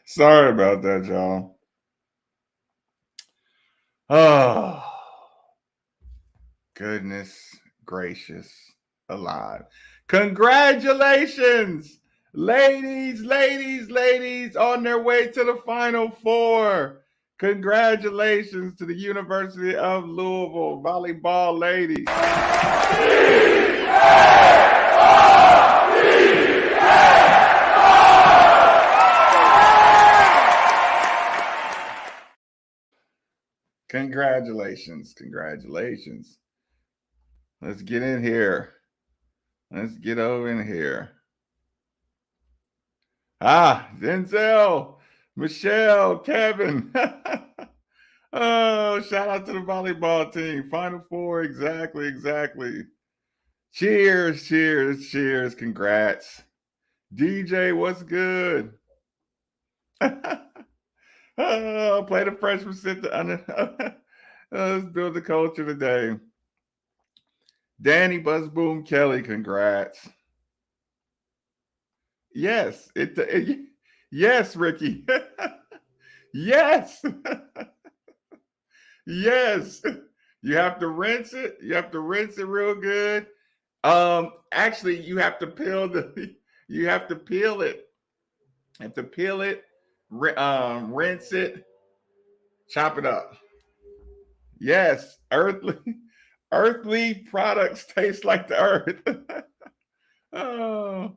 Sorry about that, y'all. Oh, goodness gracious alive. Congratulations, ladies, on their way to the Final Four. Congratulations to the University of Louisville volleyball ladies. Congratulations. Let's get in here. Let's get over in here. Denzel, Michelle, Kevin. Oh, shout out to the volleyball team. Final Four, exactly. Cheers. Congrats. DJ, what's good? Oh, play the freshman center. Let's build the culture today. Danny Buzz Boom Kelly, congrats. Yes, yes, Ricky. Yes. Yes. You have to rinse it. You have to rinse it real good. Actually, you have to peel the. You have to peel it. You have to peel it. Rinse it. Chop it up. Yes, earthly products taste like the earth. Oh,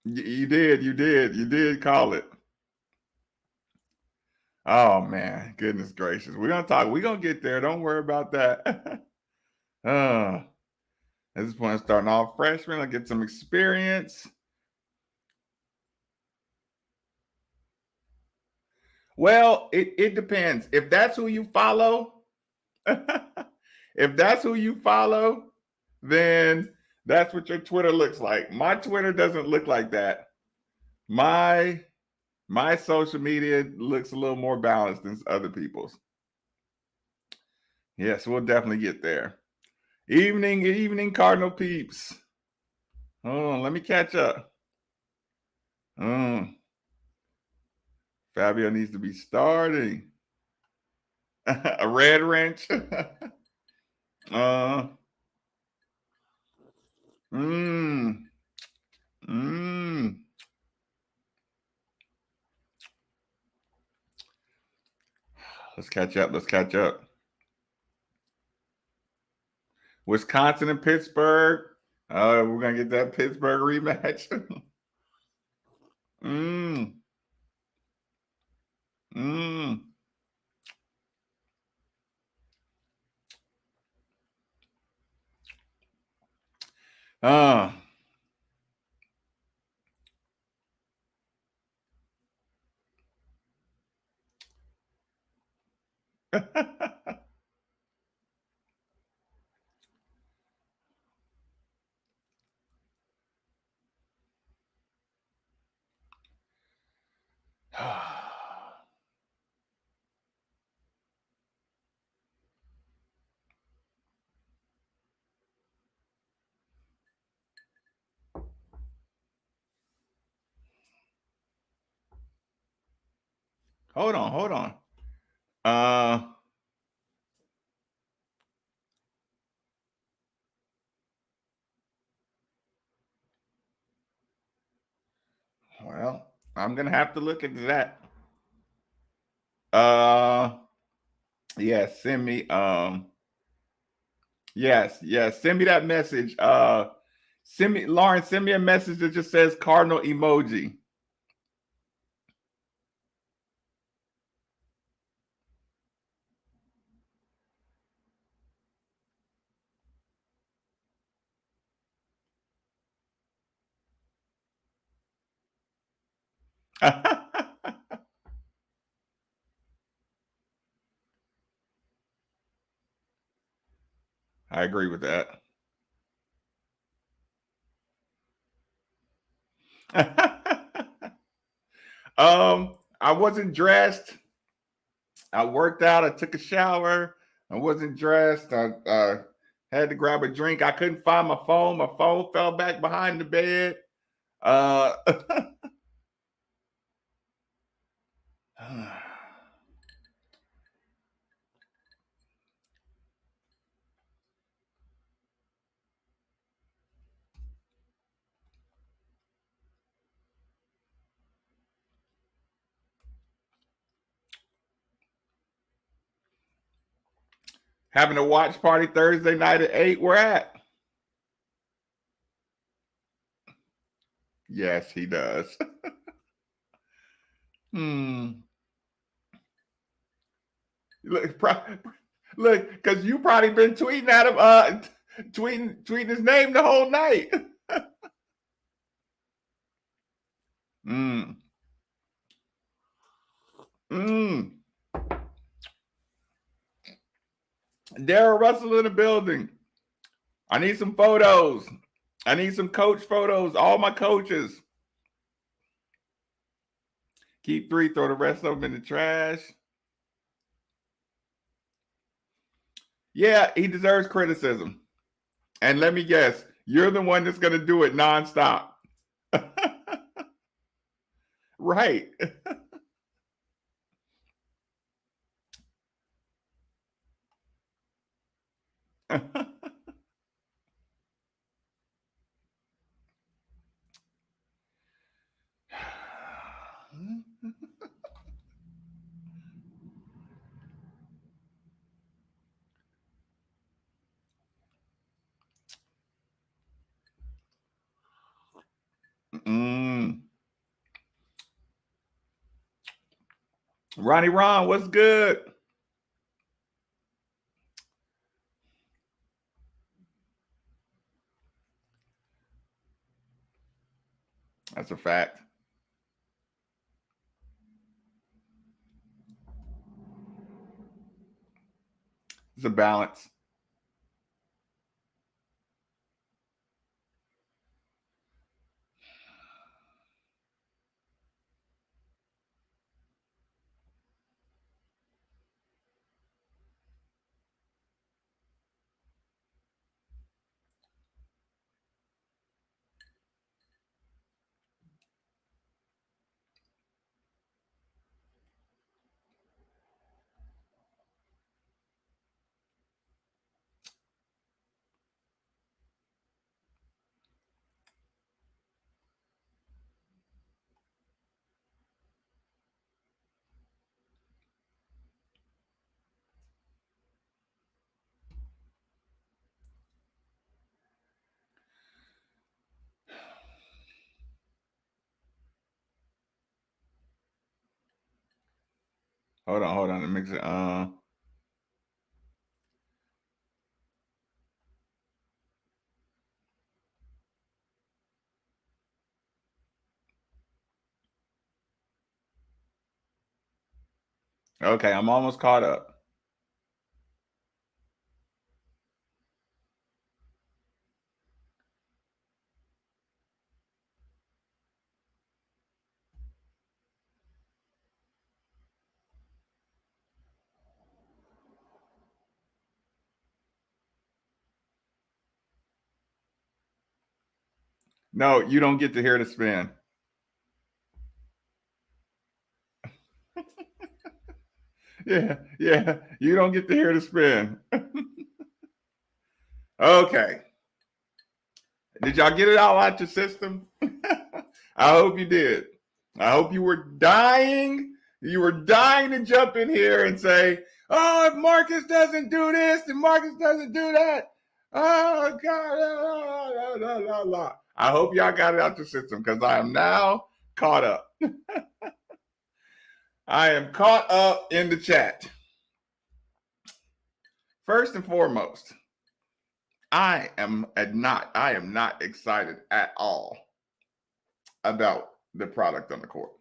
you did call it. Oh man, goodness gracious. We're gonna get there. Don't worry about that. At this point, starting off freshman, I'll get some experience. Well, it depends. If that's who you follow, if that's who you follow, then that's what your Twitter looks like. My Twitter doesn't look like that. My social media looks a little more balanced than other people's. Yes, we'll definitely get there. Evening, Cardinal peeps. Oh, let me catch up. Fabio needs to be starting. A red wrench. uh, mmm. Mmm. Let's catch up. Wisconsin and Pittsburgh. We're gonna get that Pittsburgh rematch. Mmm. Mmm. Uh. Hold on. Uh, well, I'm gonna have to look into that. Uh, yes, send me. Yes, send me that message. Lauren, send me a message that just says Cardinal emoji. I agree with that. I wasn't dressed. I worked out. I took a shower. I wasn't dressed. I had to grab a drink. I couldn't find my phone. My phone fell back behind the bed. Uh, having a watch party Thursday night at 8. Where at? Yes, he does. Look, look, because you probably been tweeting at him, tweeting his name the whole night. mm. Mm. Daryl Russell in the building. I need some photos. I need some coach photos. All my coaches. Keep 3, throw the rest of them in the trash. Yeah, he deserves criticism. And let me guess, you're the one that's going to do it nonstop. Right. mm. Ronnie Ron, what's good? That's a fact. It's a balance. Hold on. Let me mix it. Okay, I'm almost caught up. No, you don't get to hear the spin. Yeah. You don't get to hear the spin. Okay. Did y'all get it all out your system? I hope you did. I hope you were dying. You were dying to jump in here and say, "Oh, if Marcus doesn't do this, and Marcus doesn't do that, oh God, la, la, la." I hope y'all got it out your system because I am now caught up. I am caught up in the chat. First and foremost, I am not excited at all about the product on the court.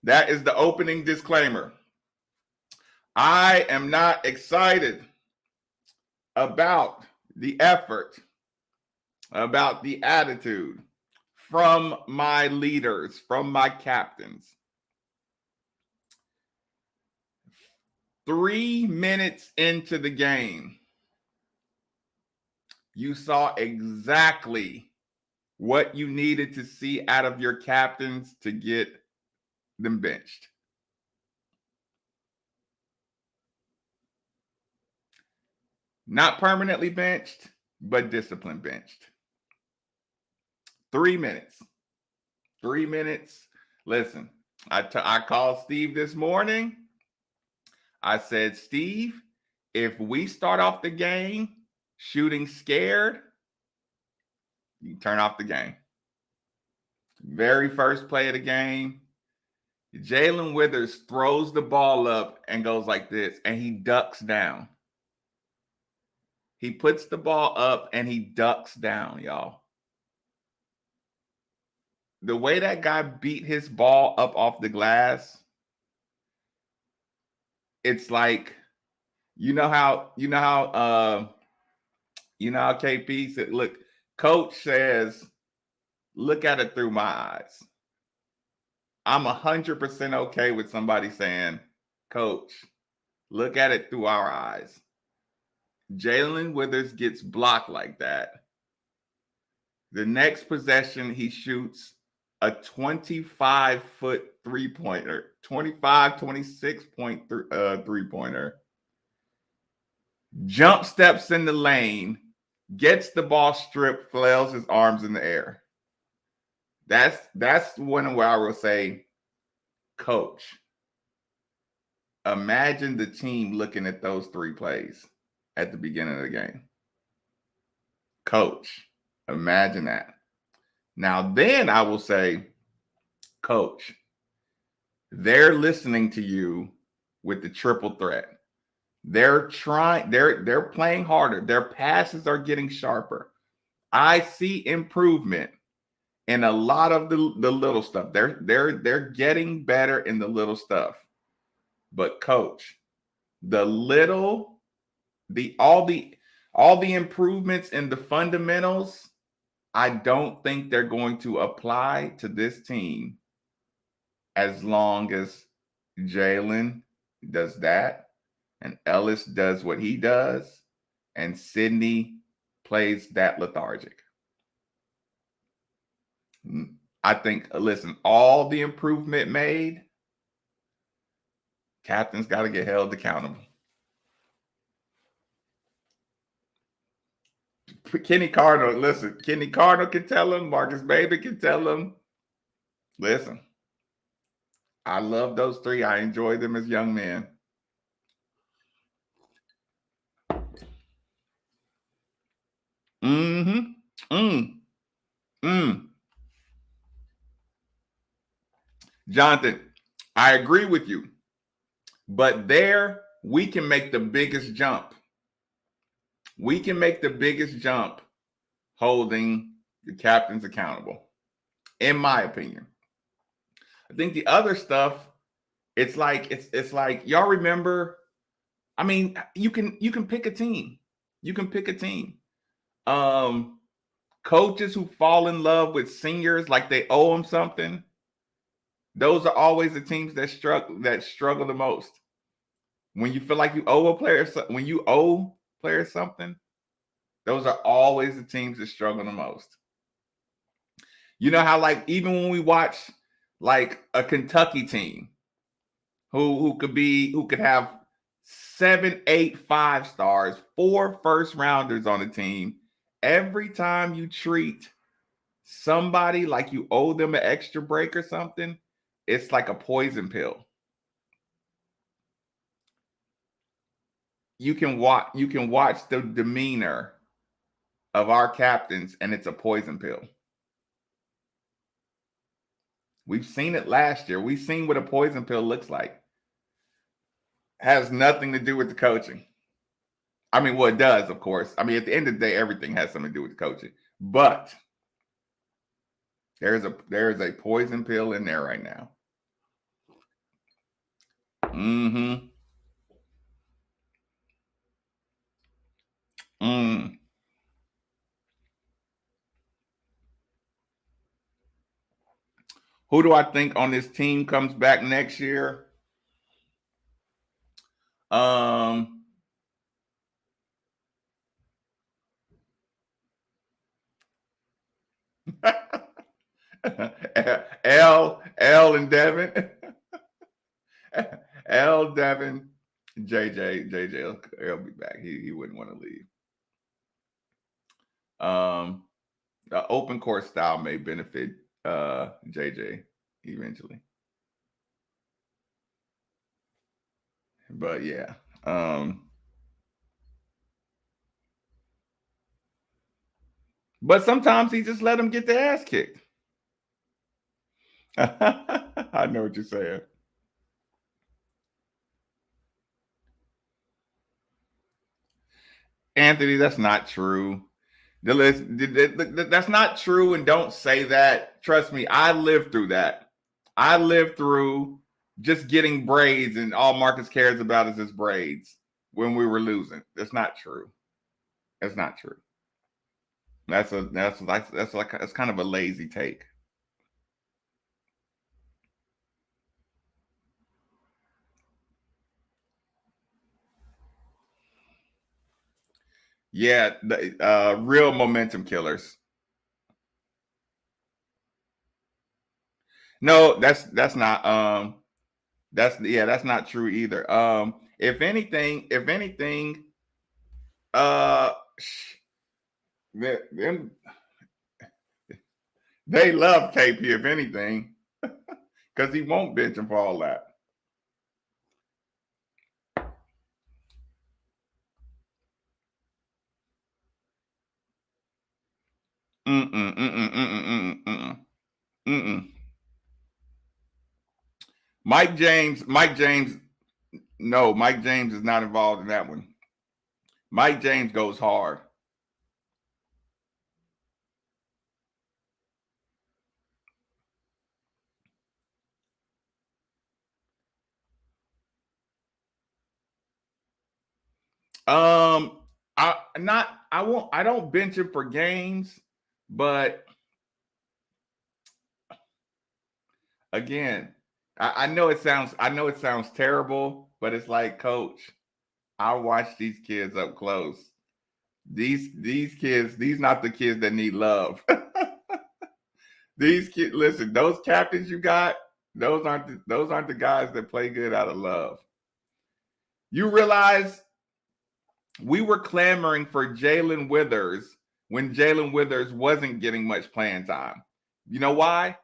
That is the opening disclaimer. I am not excited about the effort, about the attitude from my leaders, from my captains. 3 minutes into the game, you saw exactly what you needed to see out of your captains to get them benched. Not permanently benched, but discipline benched. 3 minutes. 3 minutes. Listen, I called Steve this morning. I said, Steve, if we start off the game shooting scared, you can turn off the game. Very first play of the game, Jalen Withers throws the ball up and goes like this, and he ducks down. He puts the ball up and he ducks down, y'all. The way that guy beat his ball up off the glass, it's like, you know how KP said, look, coach says, look at it through my eyes. I'm 100% okay with somebody saying, coach, look at it through our eyes. Jalen Withers gets blocked like that. The next possession, he shoots a 25-foot three-pointer, 26-point three-pointer. Jump steps in the lane, gets the ball stripped, flails his arms in the air. That's one where I will say, coach, imagine the team looking at those 3 plays at the beginning of the game. Coach, imagine that. Now, then I will say, coach, they're listening to you with the triple threat. They're playing harder. Their passes are getting sharper. I see improvement in a lot of the little stuff. They're getting better in the little stuff. But coach, all the improvements in the fundamentals, I don't think they're going to apply to this team as long as Jalen does that and Ellis does what he does and Sydney plays that lethargic. I think, listen, all the improvement made, captain's got to get held accountable. Kenny Cardinal, listen, Kenny Cardinal can tell him, Marcus Baby can tell him, listen, I love those 3. I enjoy them as young men. Jonathan, I agree with you, but there we can make the biggest jump. We can make the biggest jump holding the captains accountable, in my opinion. I think the other stuff, it's like y'all remember. I mean, you can pick a team. You can pick a team. Coaches who fall in love with seniors like they owe them something. Those are always the teams that struggle the most. When you feel like you owe players something, those are always the teams that struggle the most. You know how, like, even when we watch like a Kentucky team who could have 7, 8 5-stars, 4 first-rounders on the team, every time you treat somebody like you owe them an extra break or something, it's like a poison pill. You can watch the demeanor of our captains, and it's a poison pill. We've seen it last year. We've seen what a poison pill looks like. Has nothing to do with the coaching. I mean, well, it does, of course. I mean, at the end of the day, everything has something to do with the coaching. But there is a poison pill in there right now. Who do I think on this team comes back next year? Um, L and Devin. L Devin, JJ will be back. He wouldn't want to leave. The open court style may benefit JJ eventually. But yeah. But sometimes he just let them get their ass kicked. I know what you're saying. Anthony, that's not true. That's not true, and don't say that. Trust me, I lived through that. I lived through just getting braids, and all Marcus cares about is his braids when we were losing. That's not true. That's not true. That's kind of a lazy take. Yeah, the real momentum killers. No, that's not that's not true either. If anything, uh them they love KP if anything, because he won't bench him for all that. Mm-mm, mm-mm, mm-mm, mm-mm, mm-mm. Mike James, no, Mike James is not involved in that one. Mike James goes hard. Um, I don't bench him for games, but again, I know it sounds terrible, but it's like, coach, I watch these kids up close. These kids, these not the kids that need love. These kids, listen, those captains you got, those aren't the guys that play good out of love. You realize we were clamoring for Jalen Withers when Jalen Withers wasn't getting much playing time. You know why?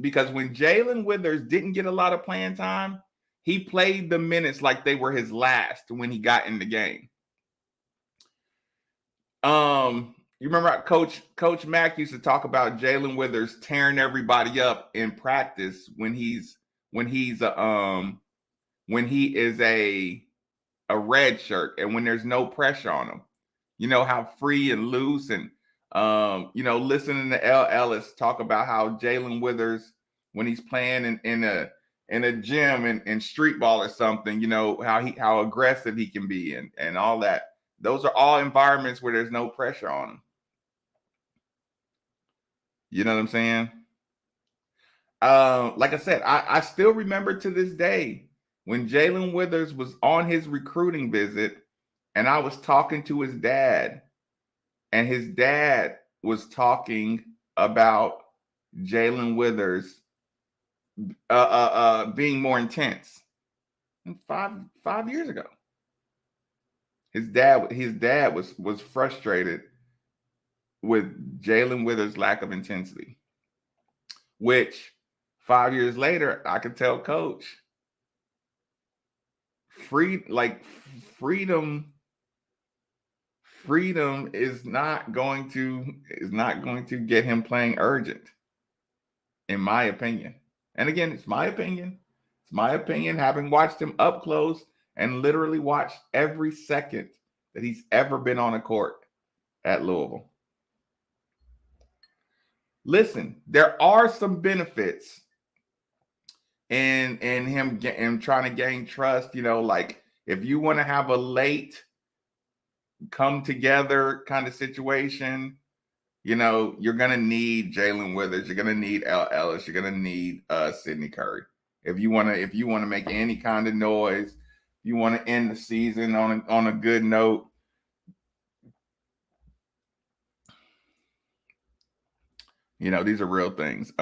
Because when Jalen Withers didn't get a lot of playing time, he played the minutes like they were his last when he got in the game. You remember Coach Mack used to talk about Jalen Withers tearing everybody up in practice when he is a red shirt and when there's no pressure on him. You know how free and loose, and listening to L. Ellis talk about how Jalen Withers, when he's playing in a gym in street ball or something, how aggressive he can be and all that. Those are all environments where there's no pressure on him. You know what I'm saying? Like I said, I still remember to this day when Jalen Withers was on his recruiting visit, and I was talking to his dad, and his dad was talking about Jalen Withers being more intense. 5 years ago, his dad was frustrated with Jalen Withers' lack of intensity, which 5 years later I could tell Coach freedom is not going to get him playing urgent, in my opinion. And again, it's my opinion. It's my opinion, having watched him up close and literally watched every second that he's ever been on a court at Louisville. Listen, there are some benefits in him trying to gain trust. Like if you want to have a late come together kind of situation, you're gonna need Jalen Withers, you're gonna need L. Ellis, you're gonna need Sydney Curry. If you wanna make any kind of noise, You want to end the season on a good note. You know, these are real things.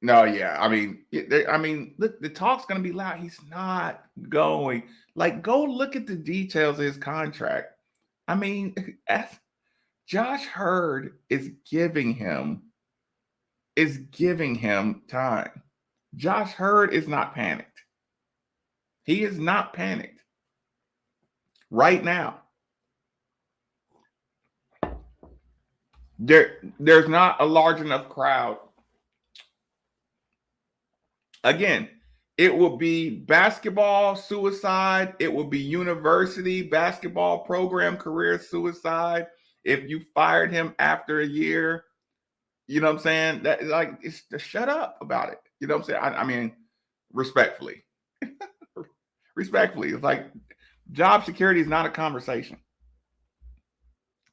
No, yeah. I mean, look, the talk's going to be loud. He's not going. Like, go look at the details of his contract. I mean, Josh Hurd is giving him time. Josh Hurd is not panicked. He is not panicked right now. There's not a large enough crowd. Again, it will be basketball suicide. It will be university basketball program career suicide if you fired him after a year. You know what I'm saying? That, like, it's to shut up about it. You know what I'm saying? I mean, respectfully. Respectfully. It's like job security is not a conversation.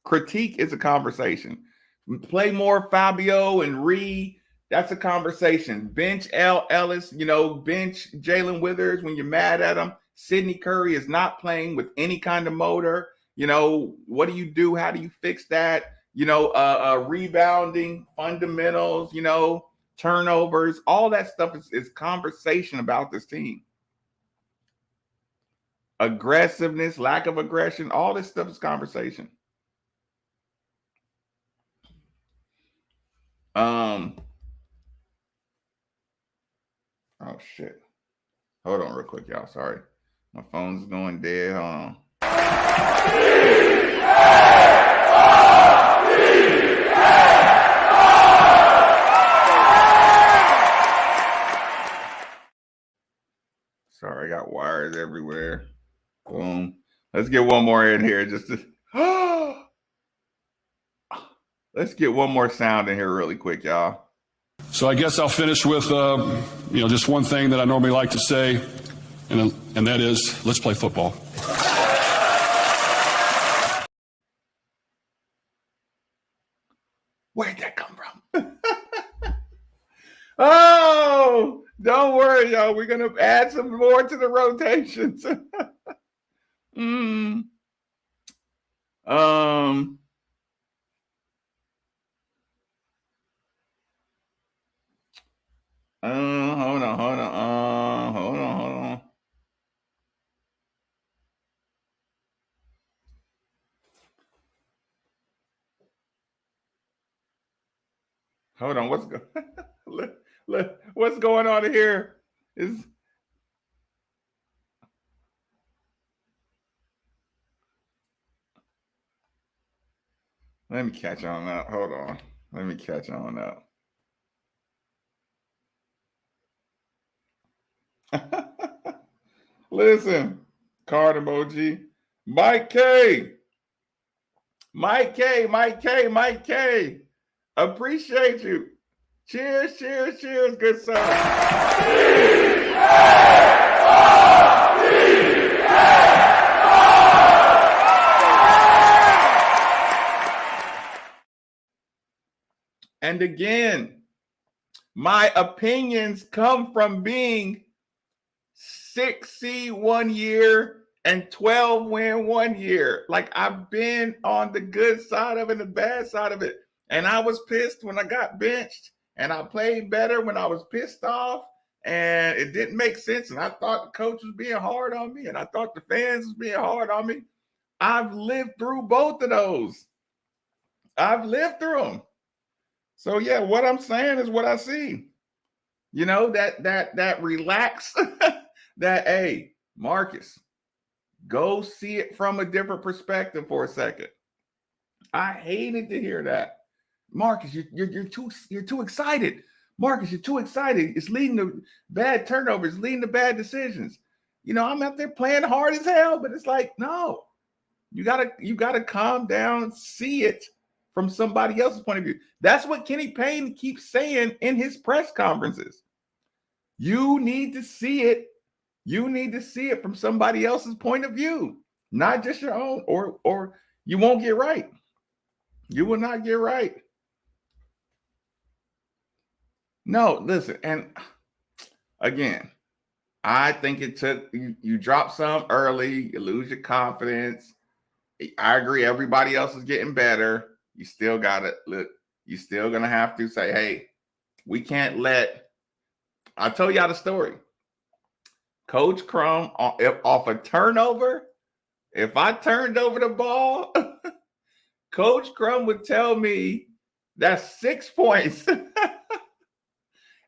Critique is a conversation. Play more Fabio and Ree. That's a conversation. Bench Ellis, bench Jalen Withers when you're mad at him. Sidney Curry is not playing with any kind of motor. What do you do? How do you fix that? Rebounding, fundamentals, turnovers, all that stuff is conversation about this team. Aggressiveness, lack of aggression, all this stuff is conversation. Oh shit. Hold on real quick, y'all. Sorry. My phone's going dead. Hold on. Sorry, I got wires everywhere. Boom. Let's get one more in here. Let's get one more sound in here really quick, y'all. So I guess I'll finish with, just one thing that I normally like to say, and that is, let's play football. Where'd that come from? Oh, don't worry, y'all. We're going to add some more to the rotations. Hold on. Hold on. What's going on here? Let me catch on up. Hold on. Let me catch on up. Listen, card emoji. Mike K. Appreciate you. Cheers, good sir. And again, my opinions come from being 6 seed 1 year and 12 win 1 year. Like, I've been on the good side of it and the bad side of it. And I was pissed when I got benched, and I played better when I was pissed off, and it didn't make sense. And I thought the coach was being hard on me, and I thought the fans was being hard on me. I've lived through both of those. I've lived through them. So yeah, what I'm saying is what I see. That relax, that, hey, Marcus, go see it from a different perspective for a second. I hated to hear that. Marcus, you're too excited. Marcus, you're too excited. It's leading to bad turnovers, leading to bad decisions. I'm out there playing hard as hell, but it's like, no, you gotta calm down, see it from somebody else's point of view. That's what Kenny Payne keeps saying in his press conferences. You need to see it. You need to see it from somebody else's point of view, not just your own, or you won't get right. You will not get right. No, listen, and again, I think it took you drop some early, you lose your confidence. I agree, everybody else is getting better. You still gotta look, you still gonna have to say, hey, we can't let I told y'all the story. Coach Crum off a turnover. If I turned over the ball, Coach Crum would tell me that's 6 points.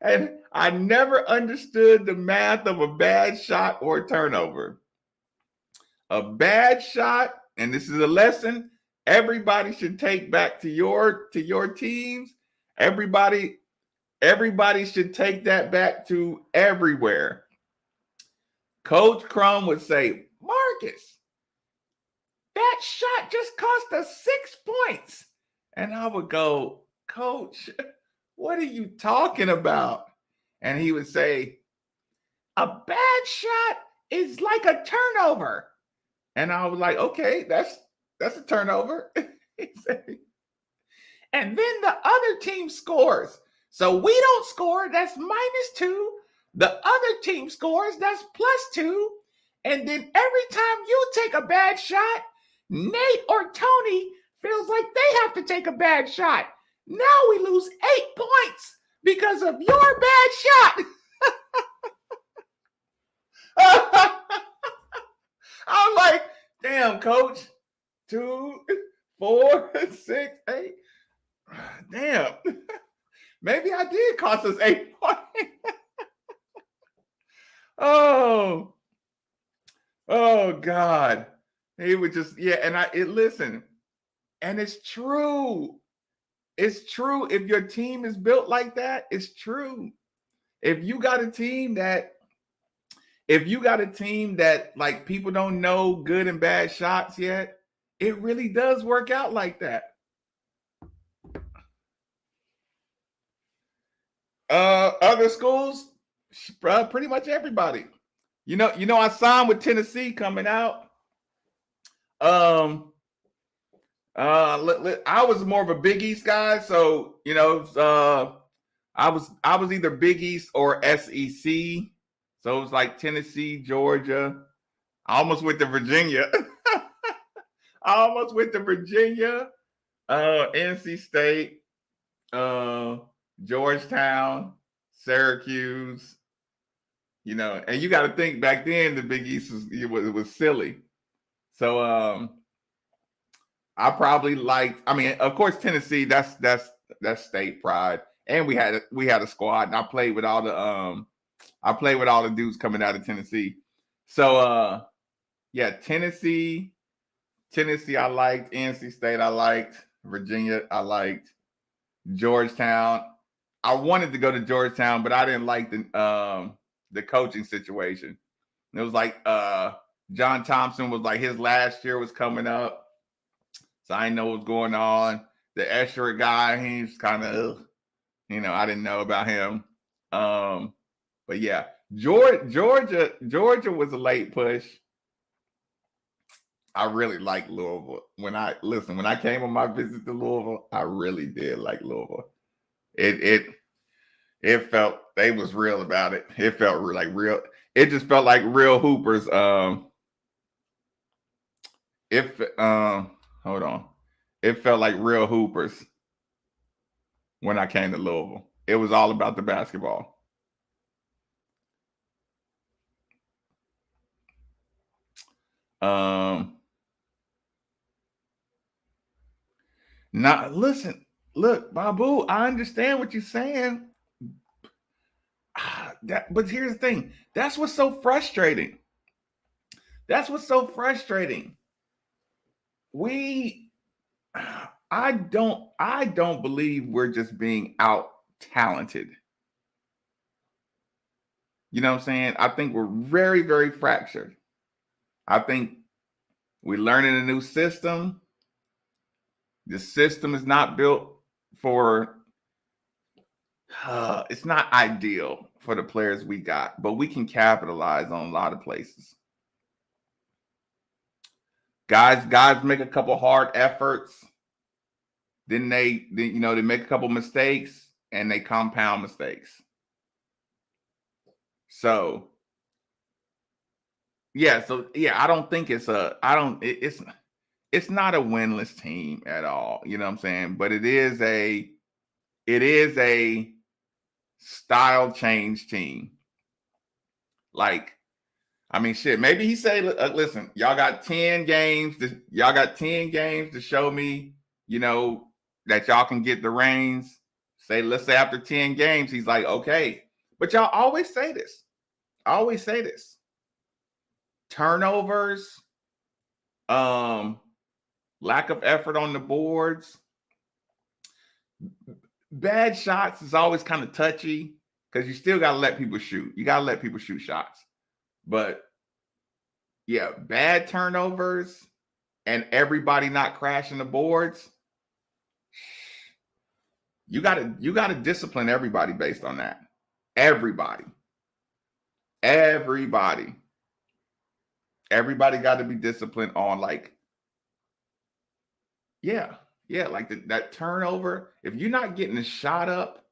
And I never understood the math of a bad shot or turnover. A bad shot, and this is a lesson everybody should take back to your teams. Everybody should take that back to everywhere. Coach Crum would say, Marcus, that shot just cost us 6 points. And I would go, Coach, what are you talking about? And he would say, a bad shot is like a turnover. And I was like, okay, that's a turnover. He said, and then the other team scores. So we don't score, that's -2. The other team scores, that's +2. And then every time you take a bad shot, Nate or Tony feels like they have to take a bad shot. Now we lose 8 points because of your bad shot. I'm like, damn, coach. 2, 4, 6, 8. Damn. Maybe I did cost us 8 points. Oh God. He would just, yeah, and listen, and it's true. It's true. If your team is built like that, it's true. If you got a team that like people don't know good and bad shots yet, it really does work out like that. Other schools, pretty much everybody. You know, I signed with Tennessee coming out. I was more of a Big East guy, so you know, I was either Big East or SEC. So it was like Tennessee, Georgia. I almost went to Virginia. NC State, Georgetown, Syracuse. You know, and you got to think back then the Big East was silly. So I probably liked. I mean, of course, Tennessee. That's state pride, and we had a squad, and I played with all the dudes coming out of Tennessee. So yeah, Tennessee I liked. NC State I liked. Virginia I liked. Georgetown. I wanted to go to Georgetown, but I didn't like the coaching situation. It was like John Thompson was like his last year was coming up. So I didn't know what was going on. The Escher guy, he's kind of, you know, I didn't know about him. But yeah, Georgia was a late push. I really like Louisville. When I came on my visit to Louisville, I really did like Louisville. It felt they was real about it. It felt like real. It just felt like real hoopers. Hold on. It felt like real hoopers when I came to Louisville. It was all about the basketball. Now listen, look, Babu, I understand what you're saying. But here's the thing. That's what's so frustrating. I don't believe we're just being out talented. You know what I'm saying? I think we're very, very fractured. I think we're learning a new system. The system is not built for, it's not ideal for the players we got, but we can capitalize on a lot of places. Guys make a couple hard efforts. Then they make a couple mistakes. and they compound mistakes. So yeah, I don't think it's not a winless team at all. You know what I'm saying? But it is a style change team. Like, I mean, shit. Maybe he say, "Listen, y'all got 10 games. Y'all got 10 games to show me, that y'all can get the reins." Let's say after 10 games, he's like, "Okay." But y'all always say this. I always say this. Turnovers, lack of effort on the boards, bad shots is always kind of touchy because you still got to let people shoot. You got to let people shoot shots. But yeah, bad turnovers and everybody not crashing the boards. You got to discipline everybody based on that. Everybody got to be disciplined on like that turnover. If you're not getting the shot up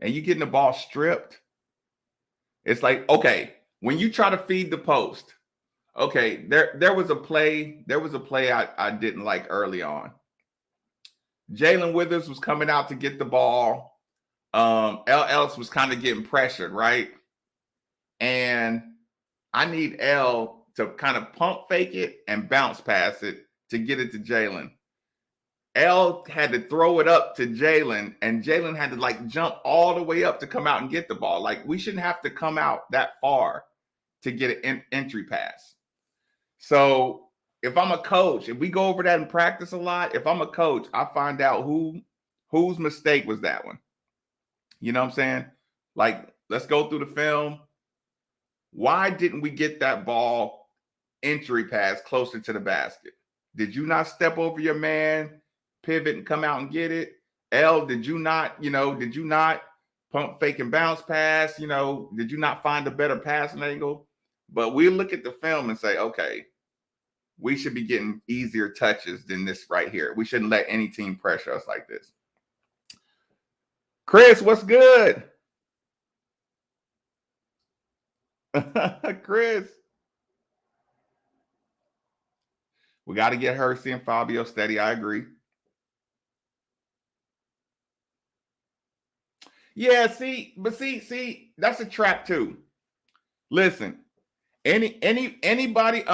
and you're getting the ball stripped, it's like, okay, when you try to feed the post, okay, there was a play I didn't like early on. Jalen Withers was coming out to get the ball. Ellis was kind of getting pressured, right? And I need L to kind of pump fake it and bounce pass it to get it to Jalen. L had to throw it up to Jalen, and Jalen had to like jump all the way up to come out and get the ball. Like, we shouldn't have to come out that far to get an entry pass. So if I'm a coach, if we go over that in practice a lot, if I'm a coach, I find out whose mistake was that one. You know what I'm saying? Like, let's go through the film. Why didn't we get that ball entry pass closer to the basket? Did you not step over your man, pivot and come out and get it? L, did you not pump, fake, and bounce pass? Did you not find a better passing angle? But we look at the film and say, okay, we should be getting easier touches than this right here. We shouldn't let any team pressure us like this. Chris, what's good? Chris. We got to get Hersey and Fabio steady. I agree. Yeah, see, that's a trap too. Listen, anybody,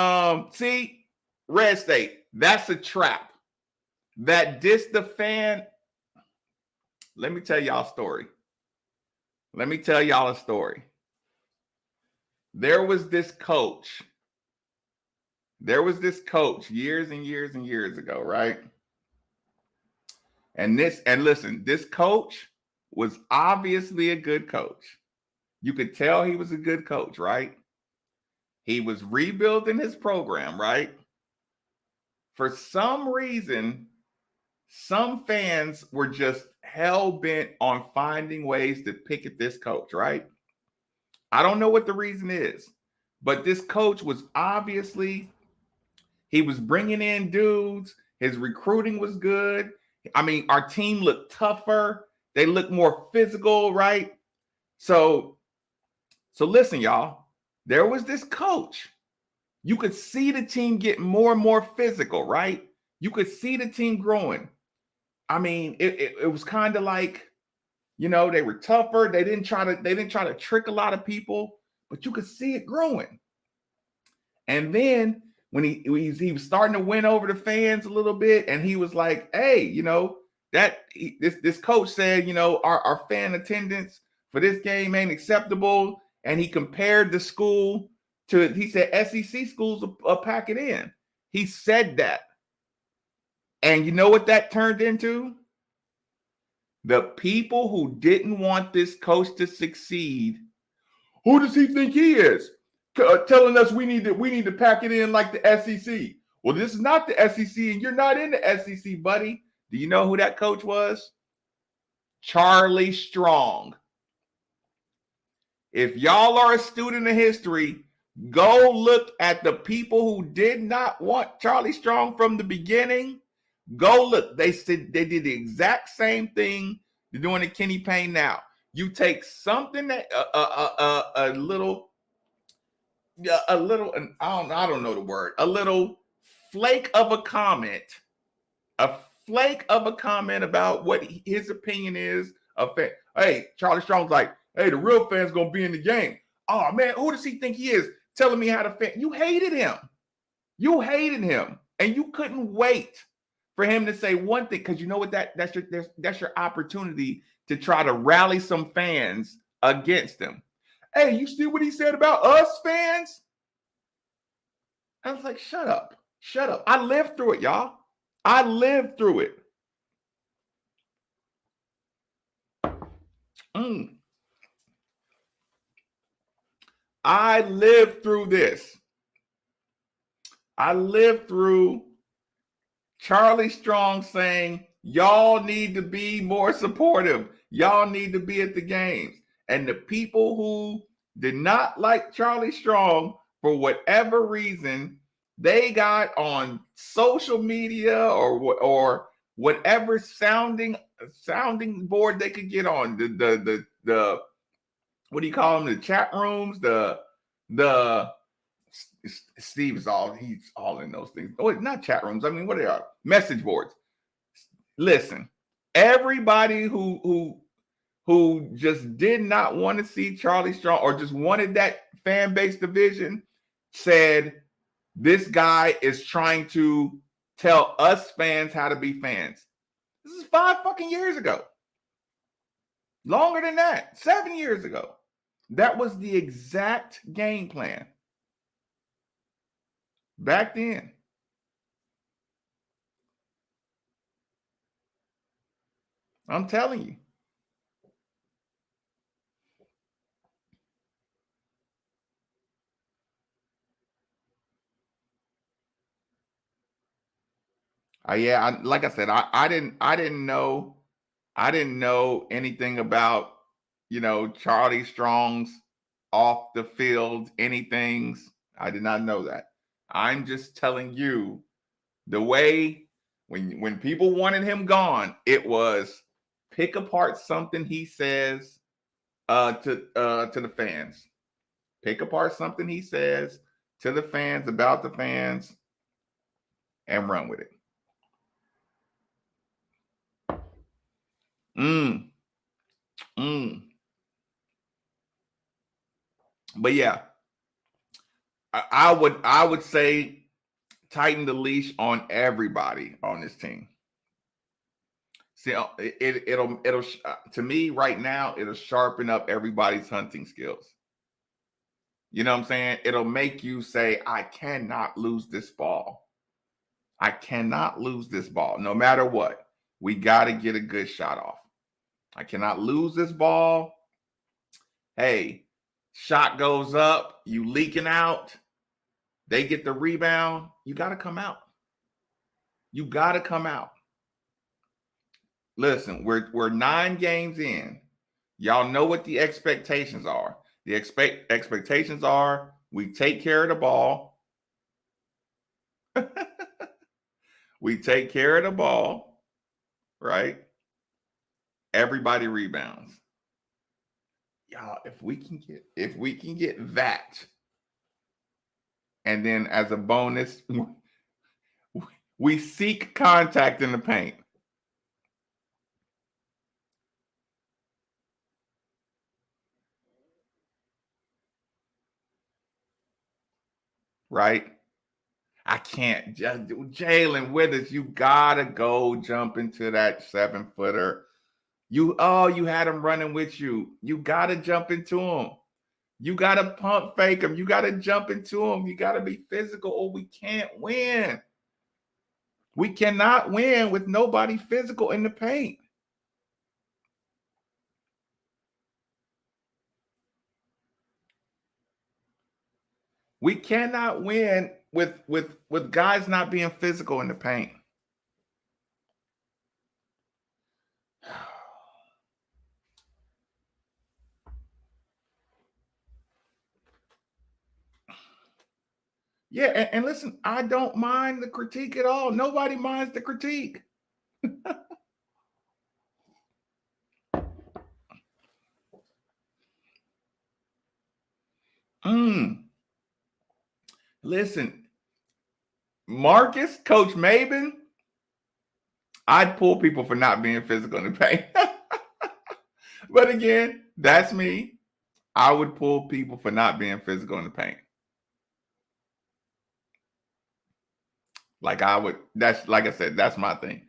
Red State, that's a trap. That diss the fan. Let me tell y'all a story. There was this coach years and years and years ago, right? And listen, this coach was obviously a good coach. You could tell he was a good coach, right? He was rebuilding his program, right? For some reason, some fans were just hell-bent on finding ways to pick at this coach, right? I don't know what the reason is, but this coach was obviously, he was bringing in dudes. His recruiting was good. I mean, our team looked tougher. They looked more physical, right? So listen, y'all. There was this coach. You could see the team get more and more physical, right? You could see the team growing. I mean, it was kind of like, they were tougher. They didn't try to trick a lot of people, but you could see it growing. And then when he was starting to win over the fans a little bit, and he was like, hey, this coach said, our fan attendance for this game ain't acceptable. And he compared the school to, he said, SEC schools will pack it in. He said that. And you know what that turned into? The people who didn't want this coach to succeed. Who does he think he is? Telling us we need to pack it in like the SEC. Well, this is not the SEC, and you're not in the SEC, buddy. Do you know who that coach was? Charlie Strong. If y'all are a student of history, go look at the people who did not want Charlie Strong from the beginning. Go look. They said they did the exact same thing You're doing the Kenny Payne now. You take something that a little, and I don't know the word, a little flake of a comment, a flake of a comment about what his opinion is of fan. Hey, Charlie Strong's like, hey, the real fan's gonna be in the game. Oh man, who does he think he is? Telling me how to fan. You hated him. You hated him, and you couldn't wait for him to say one thing, because you know what, that's your opportunity to try to rally some fans against him. Hey, you see what he said about us fans? I was like, shut up. Shut up. I lived through it, y'all. I lived through it. I lived through this. I lived through Charlie Strong saying, y'all need to be more supportive. Y'all need to be at the games. And the people who did not like Charlie Strong, for whatever reason, they got on social media or whatever sounding board they could get on, the what do you call them, the chat rooms, the Steve is he's all in those things. Oh, not chat rooms. I mean, what are they? Message boards. Listen, everybody who just did not want to see Charlie Strong or just wanted that fan base division said, this guy is trying to tell us fans how to be fans. This is 5 fucking years ago. Longer than that, 7 years ago. That was the exact game plan back then. I'm telling you. Yeah, like I said, I didn't know anything about, Charlie Strong's off the field anythings. I did not know that. I'm just telling you the way when people wanted him gone, it was pick apart something he says to the fans. Pick apart something he says to the fans about the fans and run with it. But yeah, I would say tighten the leash on everybody on this team. See, it'll to me right now, it'll sharpen up everybody's hunting skills. You know what I'm saying? It'll make you say, I cannot lose this ball. I cannot lose this ball no matter what. We got to get a good shot off. I cannot lose this ball. Hey, shot goes up, you leaking out. They get the rebound. You got to come out. You got to come out. Listen, we're 9 games in. Y'all know what the expectations are. The expectations are we take care of the ball. We take care of the ball, right? Everybody rebounds. Y'all, if we can get that, and then as a bonus, we seek contact in the paint. Right? I can't. Jalen Withers, you gotta go jump into that 7-footer. You had him running with you. You gotta jump into him. You gotta pump fake him. You gotta jump into him. You gotta be physical, or we can't win. We cannot win with nobody physical in the paint. We cannot win with guys not being physical in the paint. Yeah, and listen, I don't mind the critique at all. Nobody minds the critique. Listen, Marcus, Coach Maben, I'd pull people for not being physical in the paint. But again, that's me. I would pull people for not being physical in the paint. Like I would, that's like I said, that's my thing.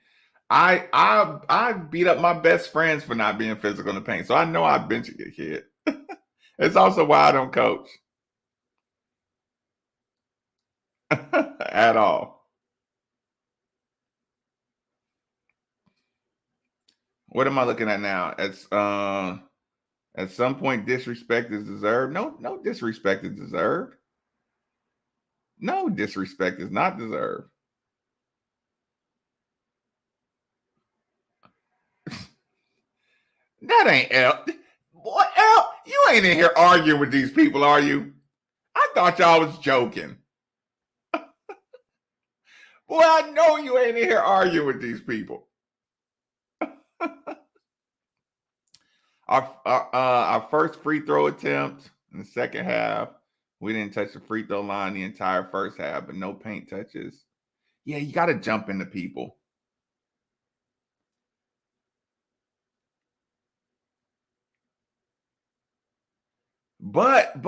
I beat up my best friends for not being physical in the paint. So I know I bench a kid. It's also why I don't coach. At all. What am I looking at now? At some point, disrespect is deserved. No disrespect is deserved. No disrespect is not deserved. That ain't L. Boy, L, you ain't in here arguing with these people, are you? I thought y'all was joking. Boy, I know you ain't in here arguing with these people. Our first free throw attempt in the second half, we didn't touch the free throw line the entire first half, but no paint touches. Yeah, you got to jump into people. But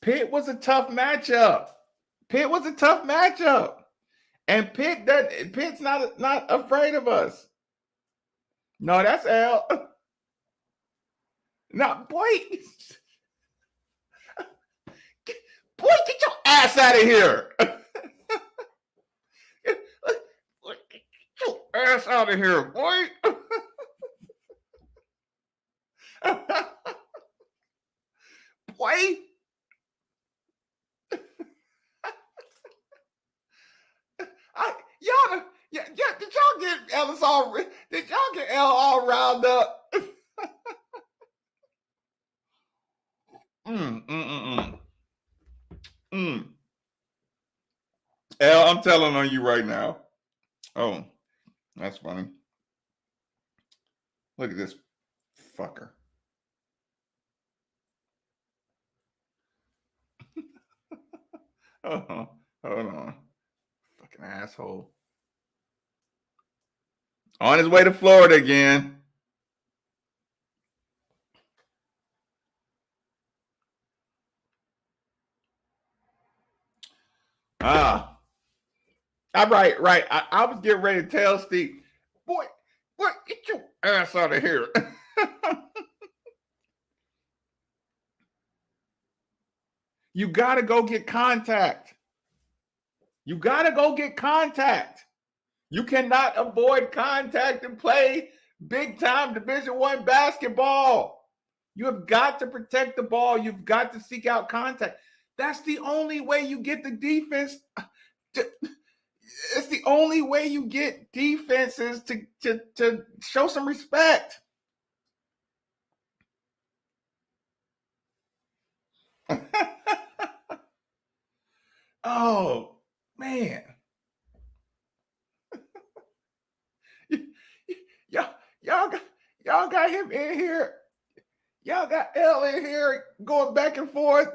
Pitt was a tough matchup. And Pitt's not afraid of us. No, that's L. No, boy. Boy, get your ass out of here. Get your ass out of here, boy. Boy. Did y'all get Ellis all? Did y'all get L all riled up? L, I'm telling on you right now. Oh, that's funny. Look at this fucker. Hold on. Fucking asshole. On his way to Florida again. Right. I was getting ready to tell Steve, boy, get your ass out of here. You got to go get contact. You cannot avoid contact and play big time Division I basketball. You have got to protect the ball. You've got to seek out contact. That's the only way you get the defense. It's the only way you get defenses to show some respect. Oh, man. Y'all got him in here. Y'all got L in here going back and forth.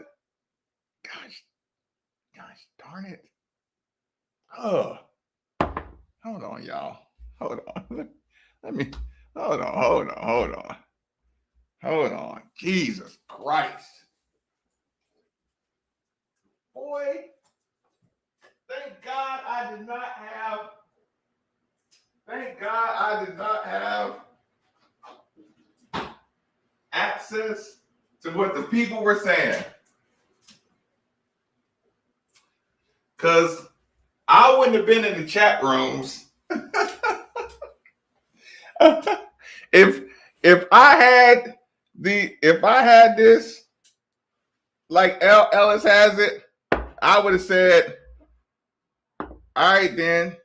Gosh darn it. Oh, hold on, y'all. Hold on. Hold on. Jesus Christ. Boy, thank God I did not have access to what the people were saying. Because I wouldn't have been in the chat rooms if I had this like Ellis has it, I would have said, all right then,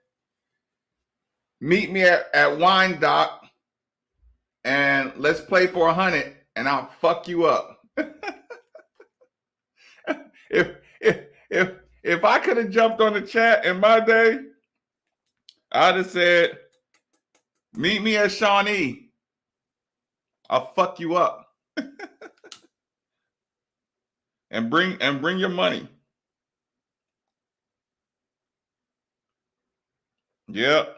meet me at Wine Dock and let's play for 100 and I'll fuck you up. If I could have jumped on the chat in my day, I'd have said, meet me at Shawnee. I'll fuck you up. and bring your money. Yep.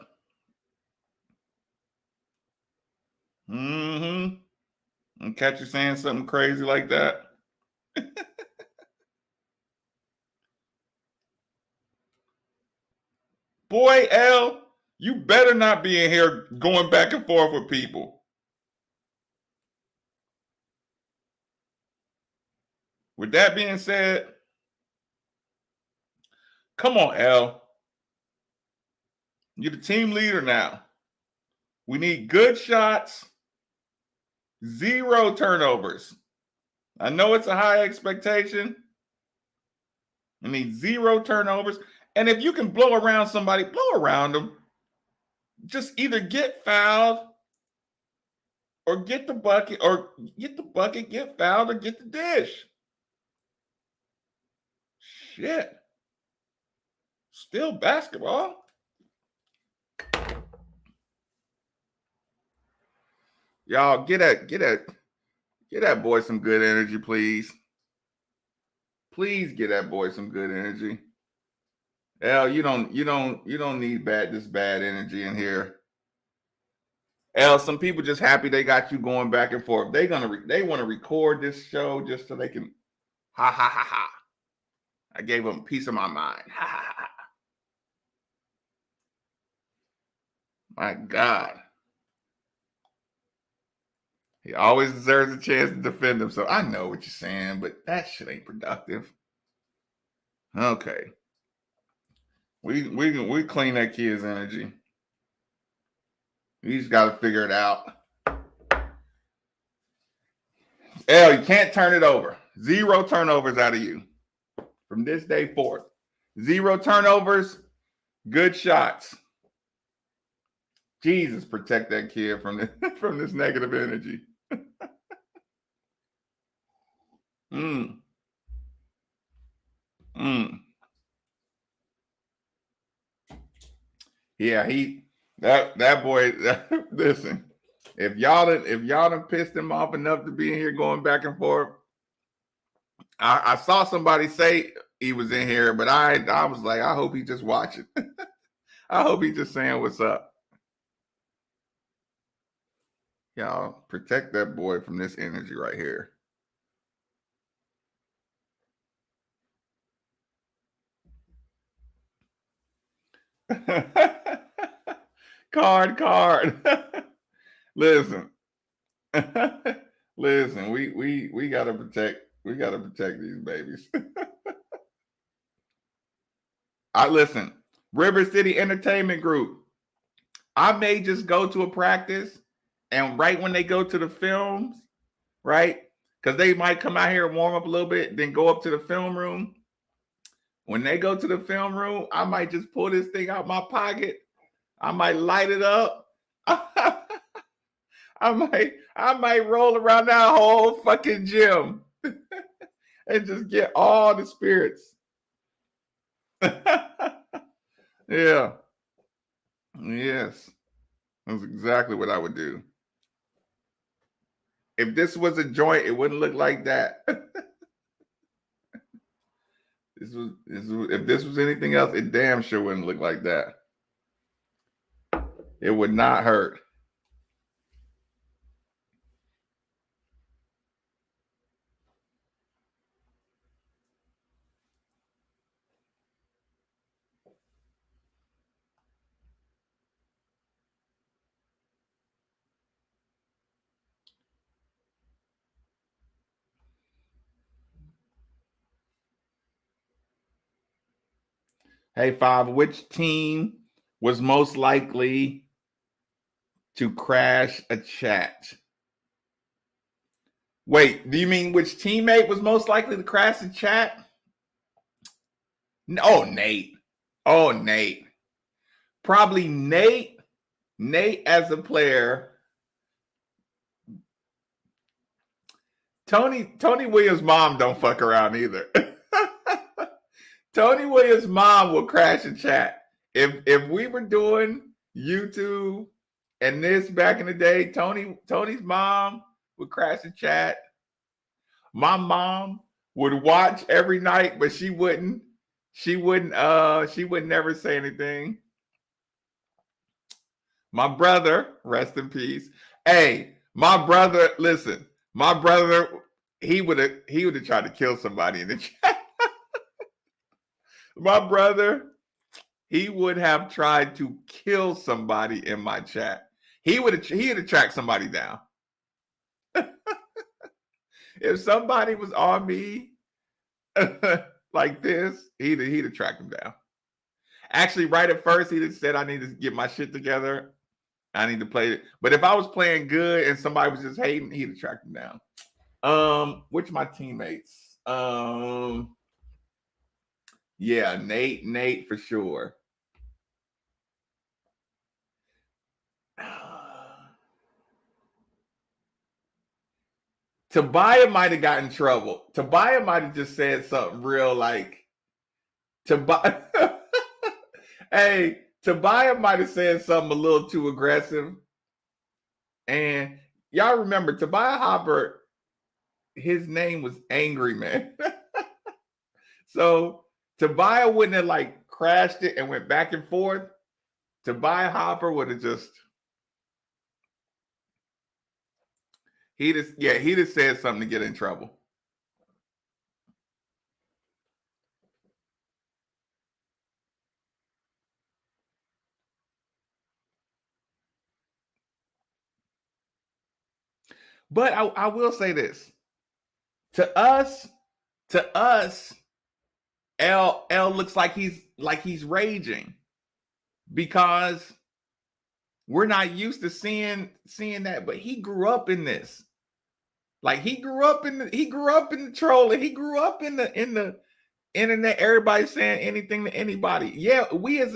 Mm-hmm. And catch you saying something crazy like that. Boy, L, you better not be in here going back and forth with people. With that being said, come on, L. You're the team leader now. We need good shots, 0 turnovers. I know it's a high expectation. We need 0 turnovers. And if you can blow around somebody, blow around them. Just either get fouled or get the bucket, get fouled, or get the dish. Shit. Still basketball. Y'all get that boy some good energy, please. Please get that boy some good energy. L, you don't need this bad energy in here. L, some people just happy they got you going back and forth. They want to record this show just so they can ha ha ha ha. I gave them a piece of my mind. Ha ha ha. My God. He always deserves a chance to defend himself. I know what you're saying, but that shit ain't productive. Okay. We clean that kid's energy. He's got to figure it out. L, you can't turn it over. 0 turnovers out of you from this day forth. 0 turnovers, good shots. Jesus, protect that kid from this negative energy. Yeah, that boy. Listen, if y'all done pissed him off enough to be in here going back and forth, I saw somebody say he was in here, but I was like, I hope he just watching. I hope he just saying what's up. Y'all protect that boy from this energy right here. Card. Listen. Listen, we gotta protect these babies. Listen, River City Entertainment Group. I may just go to a practice, and right when they go to the films, right? Because they might come out here and warm up a little bit, then go up to the film room. When they go to the film room, I might just pull this thing out my pocket. I might light it up. I might roll around that whole fucking gym and just get all the spirits. Yeah. Yes. That's exactly what I would do. If this was a joint, it wouldn't look like that. If this was anything else, it damn sure wouldn't look like that. It would not hurt. Hey, Five, which team was most likely to crash a chat? Wait, do you mean which teammate was most likely to crash a chat? Oh, Nate. Oh, Nate. Probably Nate. Nate as a player. Tony Williams' mom don't fuck around either. Tony Williams' mom will crash a chat. If we were doing YouTube and this back in the day, Tony's mom would crash a chat. My mom would watch every night, but she wouldn't. She would never say anything. My brother, rest in peace. Hey, my brother, listen, my brother, he would have tried to kill somebody in the chat. My brother, he would have tried to kill somebody in my chat. He'd have tracked somebody down. If somebody was on me like this, he'd have tracked them down. Actually, right at first, he'd have said, I need to get my shit together. I need to play it. But if I was playing good and somebody was just hating, he'd have tracked them down. Which my teammates? Yeah, Nate for sure. Tobiah might have got in trouble. Tobiah might have just said something real like Tobiah. Hey, Tobiah might have said something a little too aggressive. And y'all remember Tobiah Hopper, his name was Angry Man. So Tobiah wouldn't have like crashed it and went back and forth. Tobiah Hopper would have just he'd have said something to get in trouble. But I will say this. To us, L looks like he's raging because we're not used to seeing that. But he grew up in this. Like he grew up in the trolling. He grew up in the internet. Everybody saying anything to anybody. Yeah, we as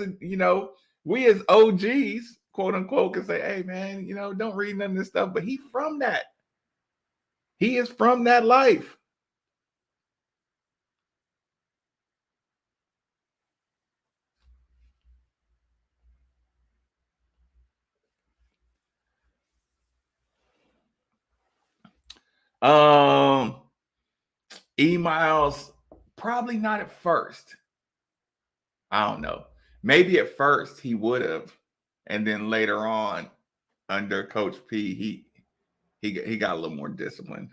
OGs, quote unquote, can say, hey man, don't read none of this stuff. But he from that. He is from that life. E-Miles, probably not at first. I don't know. Maybe at first he would have, and then later on, under Coach P, he got a little more disciplined.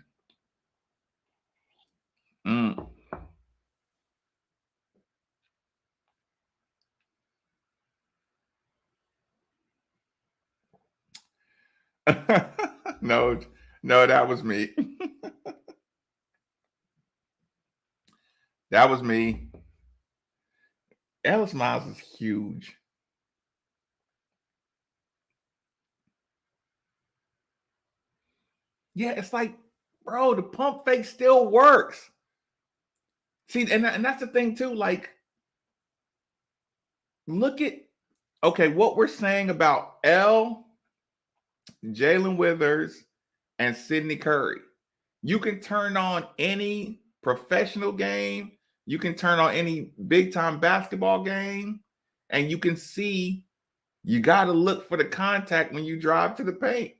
No, that was me. That was me. Ellis Miles is huge. Yeah, it's like, bro, the pump fake still works. See, and that's the thing too. Like, look at what we're saying about L, Jalen Withers, and Sydney Curry. You can turn on any professional game, you can turn on any big time basketball game, and you can see you got to look for the contact when you drive to the paint.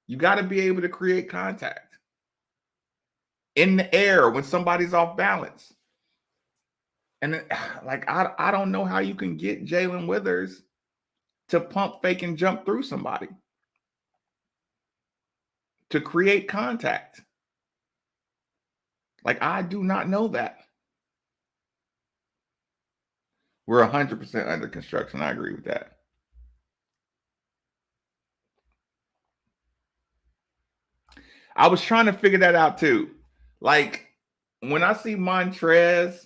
You got to be able to create contact in the air when somebody's off balance. And like, I don't know how you can get Jalen Withers to pump fake and jump through somebody to create contact. Like, I do not know that. We're 100% under construction. I agree with that. I was trying to figure that out too. Like, when I see Montrez,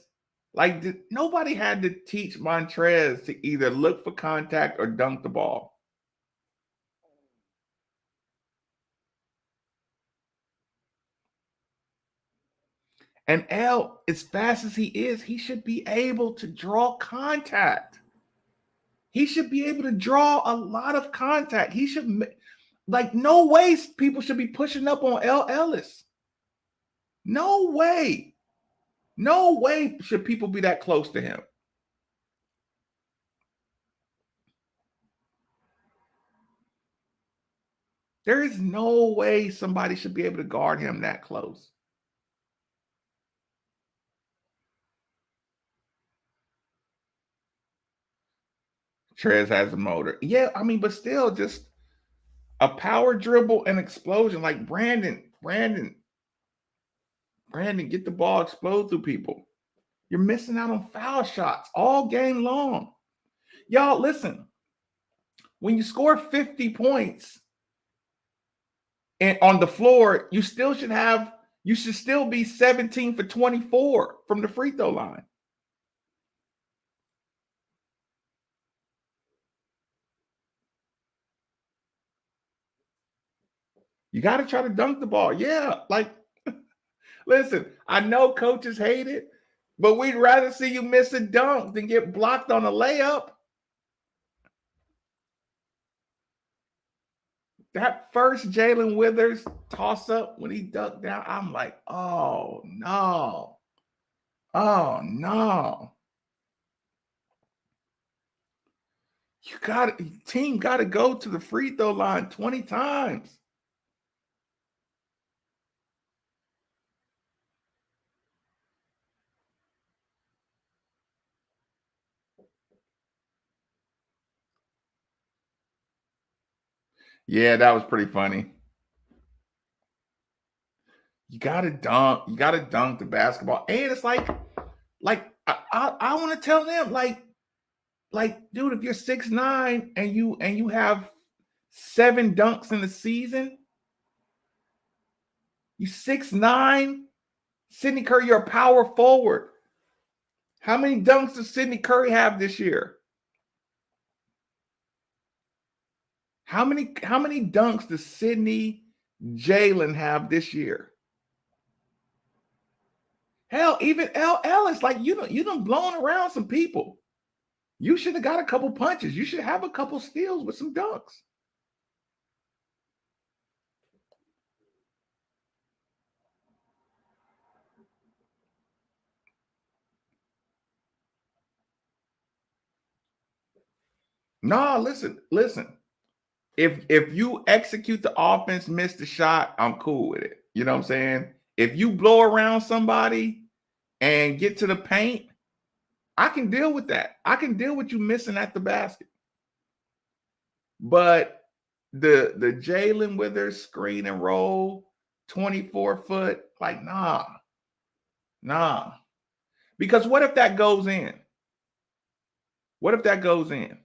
like, nobody had to teach Montrez to either look for contact or dunk the ball. And L, as fast as he is, he should be able to draw contact. He should be able to draw a lot of contact. He should, like, no way people should be pushing up on L. Ellis. No way. No way should people be that close to him. There is no way somebody should be able to guard him that close. Trez has a motor. Yeah, I mean, but still, just a power dribble and explosion. Like Brandon, get the ball, explode through people. You're missing out on foul shots all game long. Y'all, listen, when you score 50 points and on the floor, you should still be 17 for 24 from the free throw line. You got to try to dunk the ball. Yeah, like, listen, I know coaches hate it, but we'd rather see you miss a dunk than get blocked on a layup. That first Jalen Withers toss up when he ducked down, I'm like, oh no. Oh no. Team got to go to the free throw line 20 times. Yeah, that was pretty funny. You gotta dunk. You gotta dunk the basketball. And it's like I want to tell them, dude, if you're 6'9" and you have 7 dunks in the season, you 6'9", Sidney Curry, you're a power forward. How many dunks does Sidney Curry have this year? How many dunks does Sidney Jalen have this year? Hell, even Ellis, like you done blown around some people. You should have got a couple punches. You should have a couple steals with some dunks. No, listen. If you execute the offense, miss the shot, I'm cool with it. You know what I'm saying? If you blow around somebody and get to the paint, I can deal with that. I can deal with you missing at the basket. But the Jalen Withers screen and roll 24-foot, like, nah. Because what if that goes in? What if that goes in?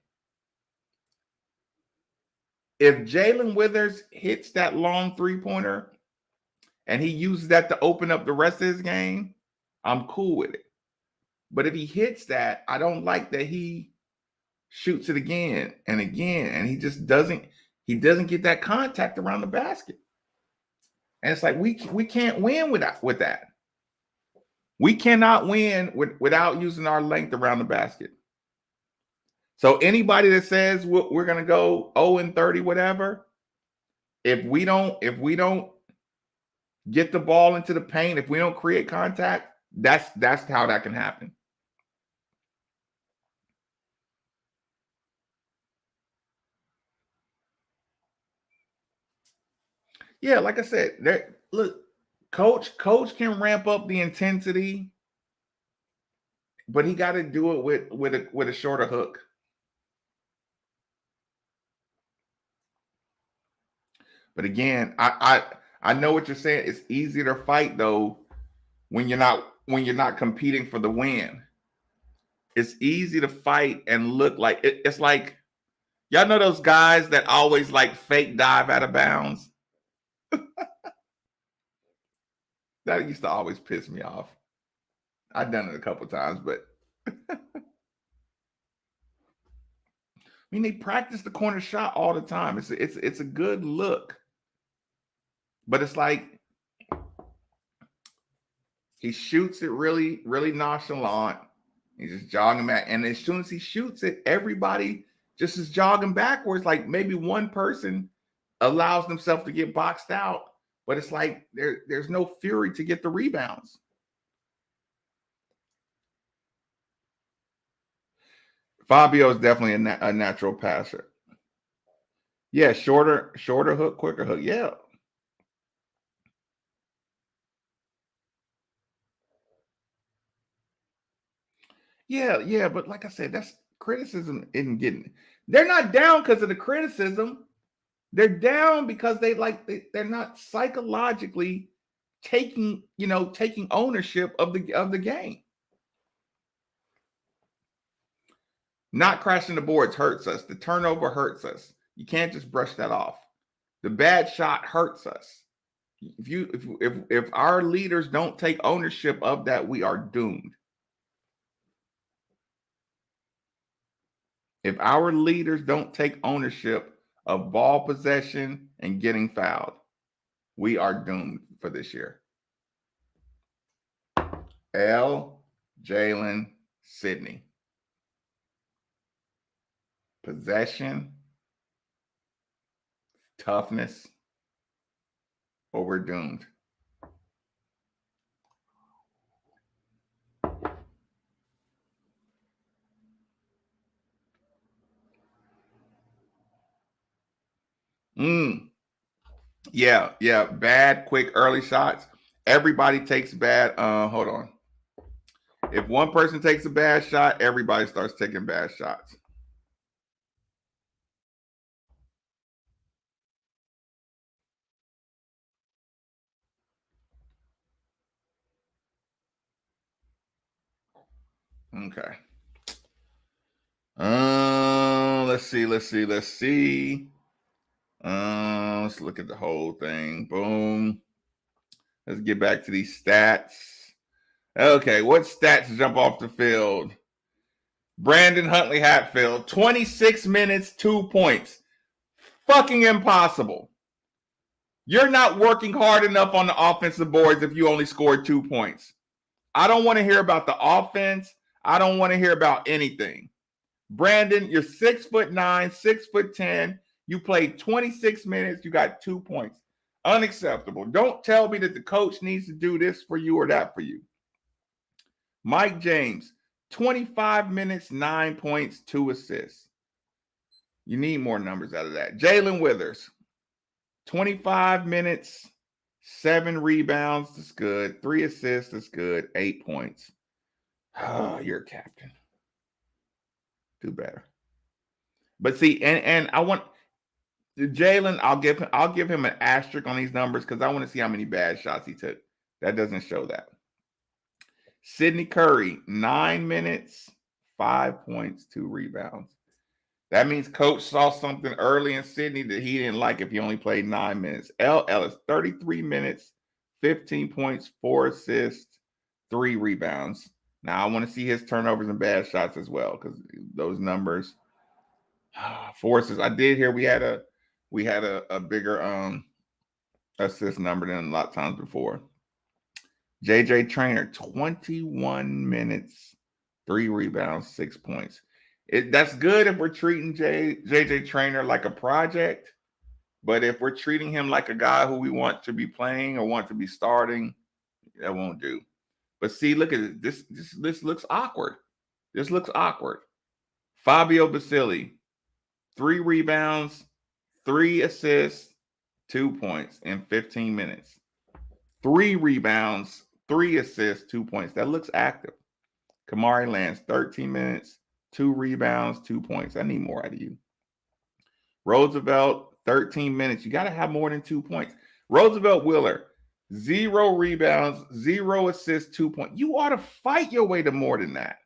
If Jalen Withers hits that long three-pointer and he uses that to open up the rest of his game, I'm cool with it. But if he hits that, I don't like that he shoots it again and again, and he just doesn't get that contact around the basket. And it's like we can't win with that. We cannot win without using our length around the basket. So anybody that says we're going to go 0-30, whatever, if we don't get the ball into the paint, if we don't create contact, that's how that can happen. Yeah, like I said, look, coach can ramp up the intensity, but he got to do it with a shorter hook. But again, I know what you're saying. It's easier to fight though when you're not competing for the win. It's easy to fight and look like it's like, y'all know those guys that always like fake dive out of bounds. That used to always piss me off. I've done it a couple times, but I mean, they practice the corner shot all the time. It's a good look, but it's like he shoots it really, really nonchalant. He's just jogging back, and as soon as he shoots it, everybody just is jogging backwards. Like maybe one person allows themselves to get boxed out, but it's like there's no fury to get the rebounds. Fabio is definitely a natural passer. Yeah, shorter hook, quicker hook. Yeah. Yeah, but like I said, criticism isn't getting. They're not down because of the criticism. They're down because they're not psychologically taking ownership of the game. Not crashing the boards hurts us. The turnover hurts us. You can't just brush that off. The bad shot hurts us. If our leaders don't take ownership of that, we are doomed. If our leaders don't take ownership of ball possession and getting fouled, we are doomed for this year. Jalen, Sydney. Possession, toughness, or we're doomed. Yeah. Bad, quick, early shots. Everybody takes bad. Hold on. If one person takes a bad shot, everybody starts taking bad shots. Okay. Let's see. Let's look at the whole thing. Boom. Let's get back to these stats. Okay, what stats jump off the field? Brandon Huntley Hatfield, 26 minutes, 2 points. Fucking impossible. You're not working hard enough on the offensive boards if you only scored 2 points. I don't want to hear about the offense. I don't want to hear about anything. Brandon, you're 6'9", 6'10". You played 26 minutes. You got 2 points. Unacceptable. Don't tell me that the coach needs to do this for you or that for you. Mike James, 25 minutes, 9 points, 2 assists. You need more numbers out of that. Jalen Withers, 25 minutes, 7 rebounds. That's good. 3 assists. That's good. 8 points. Oh, you're a captain. Do better. But see, and I want Jalen. I'll give him an asterisk on these numbers because I want to see how many bad shots he took. That doesn't show that. Sidney Curry, 9 minutes, 5 points, 2 rebounds. That means coach saw something early in Sidney that he didn't like if he only played 9 minutes. L. Ellis, 33 minutes, 15 points, 4 assists, 3 rebounds. Now I want to see his turnovers and bad shots as well because those numbers. Forces. I did hear we had a bigger assist number than a lot of times before. JJ Trainer, 21 minutes, 3 rebounds, 6 points. That's good if we're treating JJ Trainer like a project, but if we're treating him like a guy who we want to be playing or want to be starting, that won't do. But see, look at it. This looks awkward. This looks awkward. Fabio Basili, 3 rebounds, 3 assists, 2 points in 15 minutes. 3 rebounds, 3 assists, 2 points. That looks active. Kamari Lance, 13 minutes, 2 rebounds, 2 points. I need more out of you. Roosevelt, 13 minutes. You got to have more than 2 points. Roosevelt Wheeler, 0 rebounds, 0 assists, 2 points. You ought to fight your way to more than that.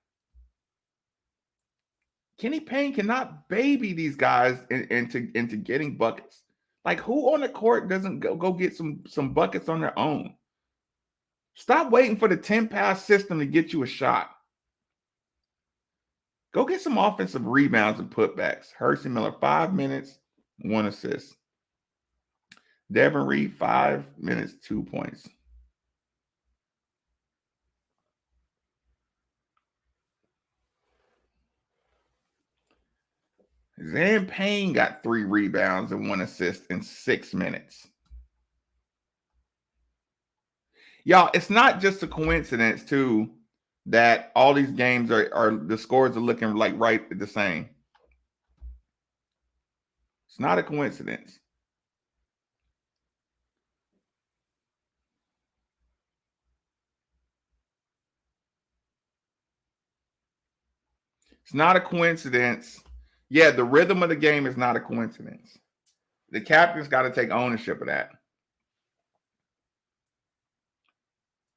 Kenny Payne cannot baby these guys into getting buckets. Like, who on the court doesn't go get some buckets on their own? Stop waiting for the 10-pass system to get you a shot. Go get some offensive rebounds and putbacks. Hercy Miller, 5 minutes, 1 assist. Devin Reed, 5 minutes, 2 points. Zan Payne got 3 rebounds and 1 assist in 6 minutes. Y'all, it's not just a coincidence, too, that all these games are the scores are looking like right the same. It's not a coincidence. It's not a coincidence. Yeah, the rhythm of the game is not a coincidence. The captain's got to take ownership of that.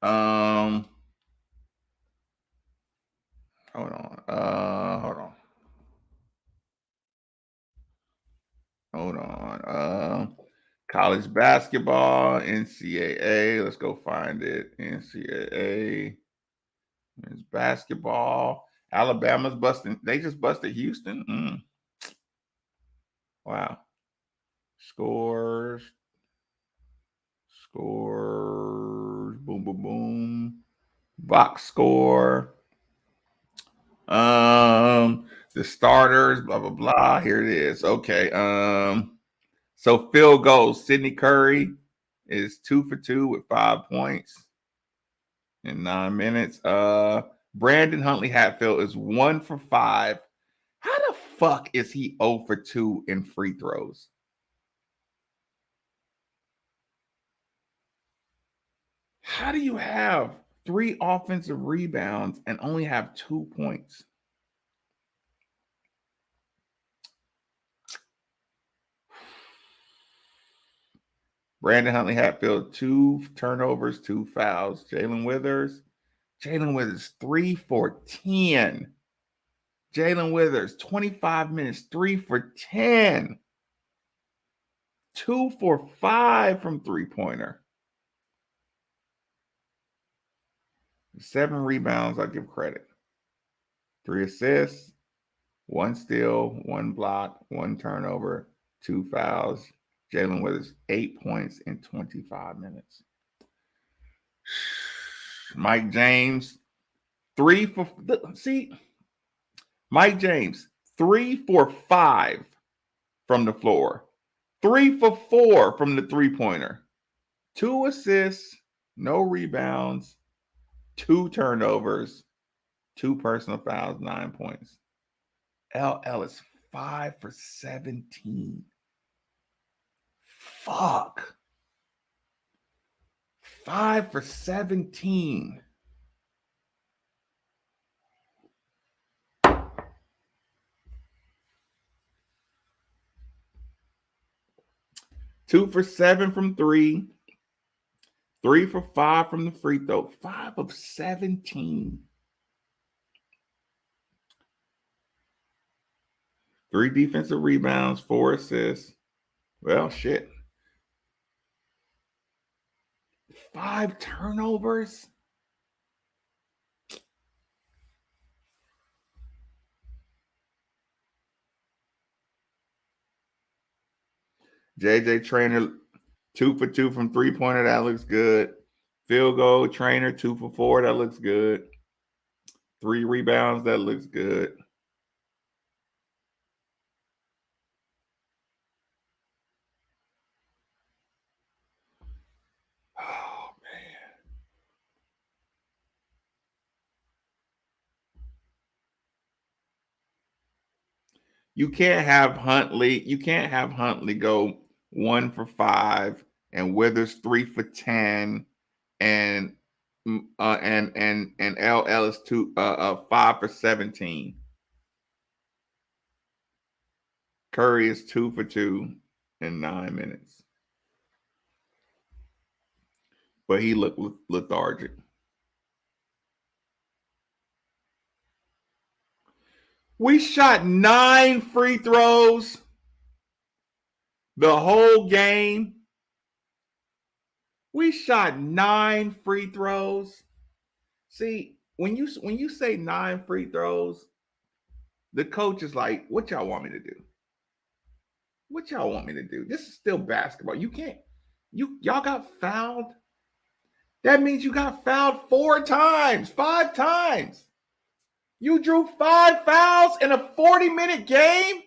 Hold on. Hold on. College basketball, NCAA. Let's go find it. NCAA. Men's basketball. Alabama's busting. They just busted Houston. Wow. Scores. Boom, boom, boom. Box score. The starters, blah, blah, blah. Here it is. Okay. So field goals. Sydney Curry is 2 for 2 with 5 points in 9 minutes. Brandon Huntley Hatfield is 1 for 5. How the fuck is he 0 for 2 in free throws? How do you have 3 offensive rebounds and only have 2 points? Brandon Huntley Hatfield, 2 turnovers, 2 fouls. Jalen Withers, 3 for 10. Jalen Withers, 25 minutes, 3 for 10. 2 for 5 from three-pointer. 7 rebounds, I'll give credit. 3 assists, 1 steal, 1 block, 1 turnover, 2 fouls. Jalen Withers, 8 points in 25 minutes. Mike James, 3 for Mike James, 3 for 5 from the floor, 3 for 4 from the three-pointer, 2 assists, no rebounds, 2 turnovers, 2 personal fouls, 9 points. L. Ellis, 5 for 17. Fuck. 5 for 17. Two for 7 from 3. 3 for 5 from the free throw. 5 of 17. 3 defensive rebounds, 4 assists. Well, shit. 5 turnovers. JJ Trainer, 2 for 2 from three-pointer. That looks good. Field goal, Trainer, 2 for 4. That looks good. 3 rebounds. That looks good. Oh, man. You can't have Huntley go 1 for 5 and Withers 3 for 10 and L. Ellis 5 for 17. Curry is 2 for 2 in 9 minutes. But he looked lethargic. We shot 9 free throws the whole game. We shot 9 free throws. See, when you say 9 free throws, the coach is like, what y'all want me to do? What y'all want me to do? This is still basketball. You can't, y'all got fouled. That means you got fouled 4 times, 5 times. You drew 5 fouls in a 40-minute game?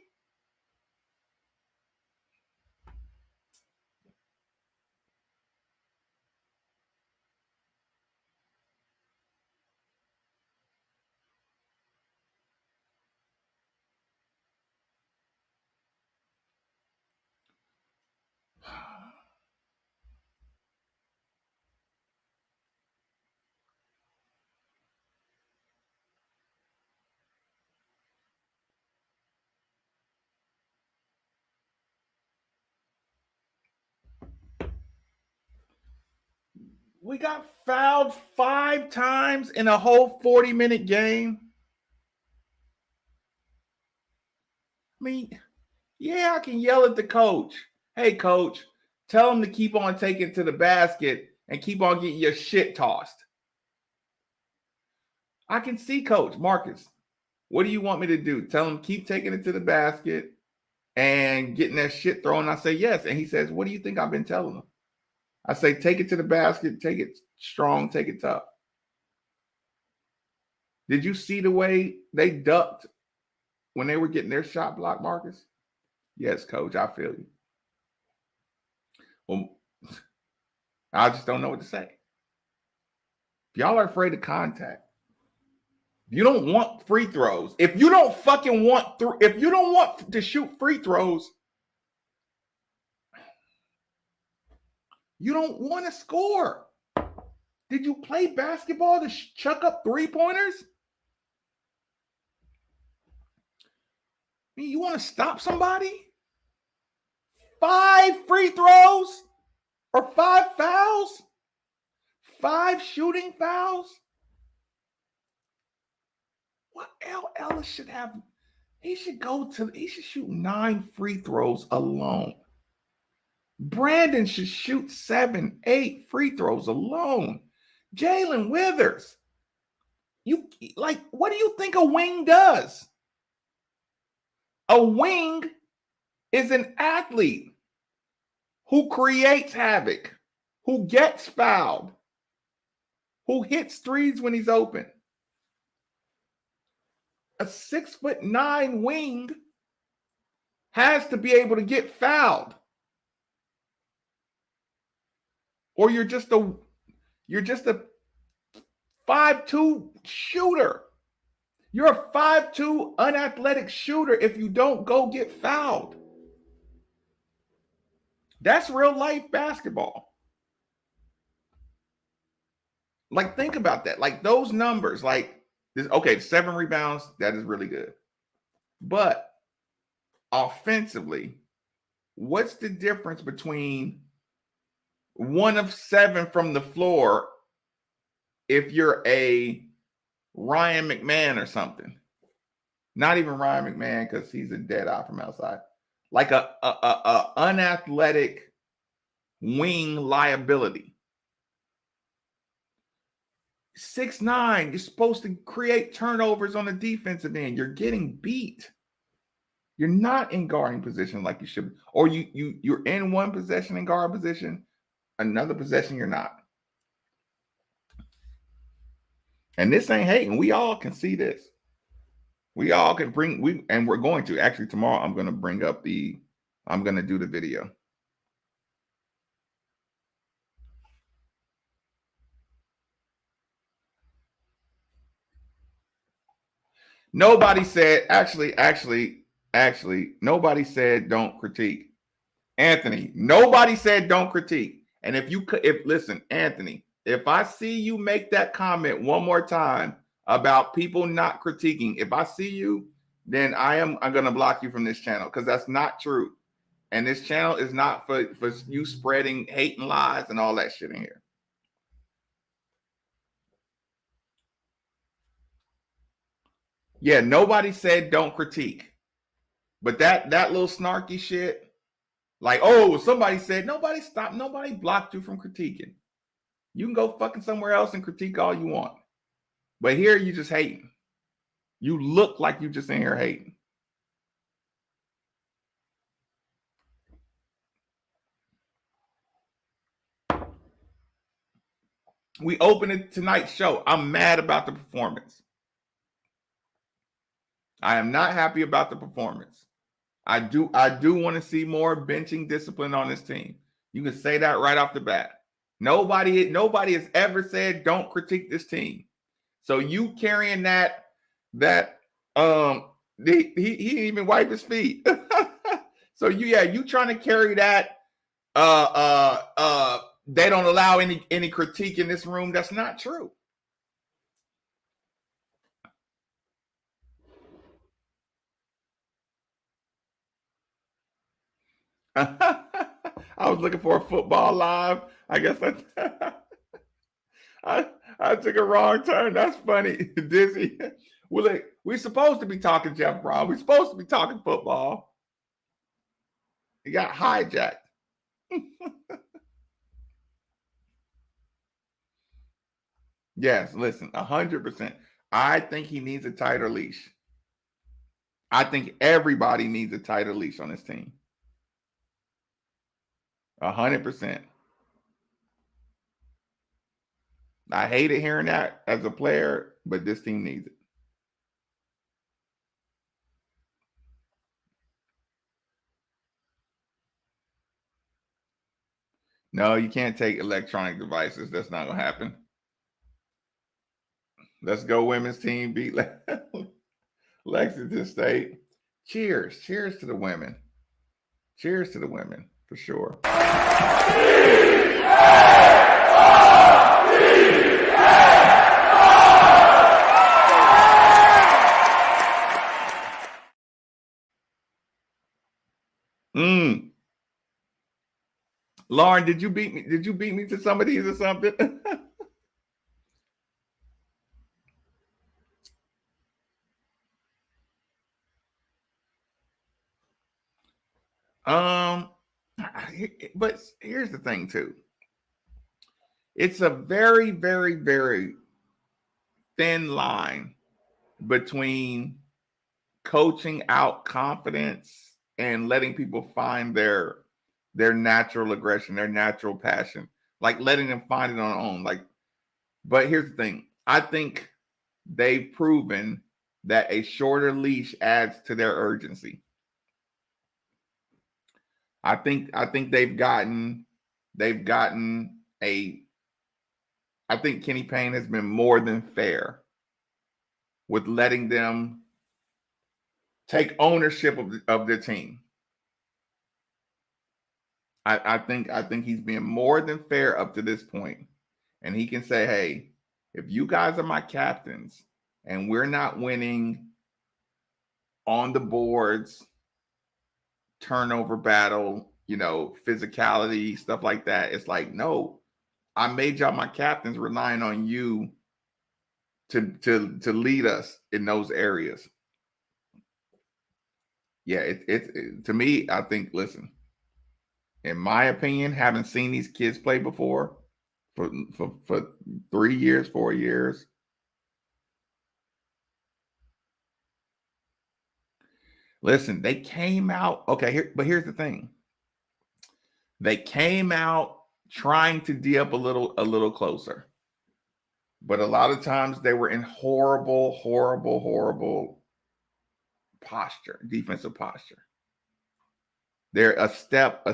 We got fouled 5 times in a whole 40-minute game. I mean, yeah, I can yell at the coach. Hey, coach, tell him to keep on taking to the basket and keep on getting your shit tossed. I can see Coach Marcus. What do you want me to do? Tell him keep taking it to the basket and getting that shit thrown. I say yes. And he says, what do you think I've been telling him? I say, take it to the basket, take it strong, take it tough. Did you see the way they ducked when they were getting their shot blocked, Marcus? Yes, coach, I feel you. Well, I just don't know what to say. If y'all are afraid of contact, you don't want free throws. If you don't fucking want if you don't want to shoot free throws, you don't want to score. Did you play basketball to chuck up 3-pointers? I mean, you want to stop somebody? 5 free throws or 5 fouls? 5 shooting fouls? What Ellis should have? He should shoot 9 free throws alone. Brandon should shoot 7, 8 free throws alone. Jalen Withers, what do you think a wing does? A wing is an athlete who creates havoc, who gets fouled, who hits threes when he's open. A 6'9" wing has to be able to get fouled. Or you're just a 5'2" shooter. You're a 5'2" unathletic shooter if you don't go get fouled. That's real life basketball. Like, think about that. Like, those numbers, like this, okay, 7 rebounds, that is really good. But offensively, what's the difference between 1 of 7 from the floor if you're a Ryan McMahon or something? Not even Ryan McMahon, because he's a dead eye from outside. Like a unathletic wing liability. 6'9", you're supposed to create turnovers on the defensive end. You're getting beat. You're not in guarding position like you should be. Or you're in one possession in guard position, another possession you're not. And this ain't hating. We all can see this. We all can and we're going to. Actually, tomorrow I'm going to I'm going to do the video. Nobody said, actually, nobody said don't critique. Anthony, nobody said don't critique. And listen, Anthony, if I see you make that comment one more time about people not critiquing, if I see you, then I'm going to block you from this channel, because that's not true. And this channel is not for you spreading hate and lies and all that shit in here. Yeah, nobody said don't critique. But that little snarky shit, like, oh, somebody said, nobody blocked you from critiquing. You can go fucking somewhere else and critique all you want. But here you just hating. You look like you just in here hating. We opened tonight's show. I'm mad about the performance. I am not happy about the performance. I do want to see more benching discipline on this team. You can say that right off the bat. Nobody has ever said don't critique this team. So you carrying that he didn't even wipe his feet. So you trying to carry that they don't allow any critique in this room. That's not true. I was looking for a football live. I guess that's I took a wrong turn. That's funny, Dizzy. Well, look, we're supposed to be talking Jeff Brown. We're supposed to be talking football. He got hijacked. Yes, listen, 100%. I think he needs a tighter leash. I think everybody needs a tighter leash on this team. 100%. I hated hearing that as a player, but this team needs it. No, you can't take electronic devices. That's not going to happen. Let's go, women's team beat Lexington State. Cheers. Cheers to the women. Cheers to the women, for sure. Lauren, did you beat me? Did you beat me to some of these or something? But here's the thing too. It's a very, very, very thin line between coaching out confidence and letting people find their natural aggression, their natural passion, like letting them find it on their own. Like, but here's the thing. I think they've proven that a shorter leash adds to their urgency. I think they've gotten I think Kenny Payne has been more than fair with letting them take ownership of their team. I think he's been more than fair up to this point. And he can say, hey, if you guys are my captains and we're not winning on the boards, turnover battle, physicality, stuff like that, it's like, no, I made y'all my captains, relying on you to lead us in those areas. Yeah, it to me, I think, listen, in my opinion, having seen these kids play before for 3 years, 4 years, listen, they came out, okay, but here's the thing. They came out trying to D up a little closer. But a lot of times they were in horrible posture, defensive posture. They're a step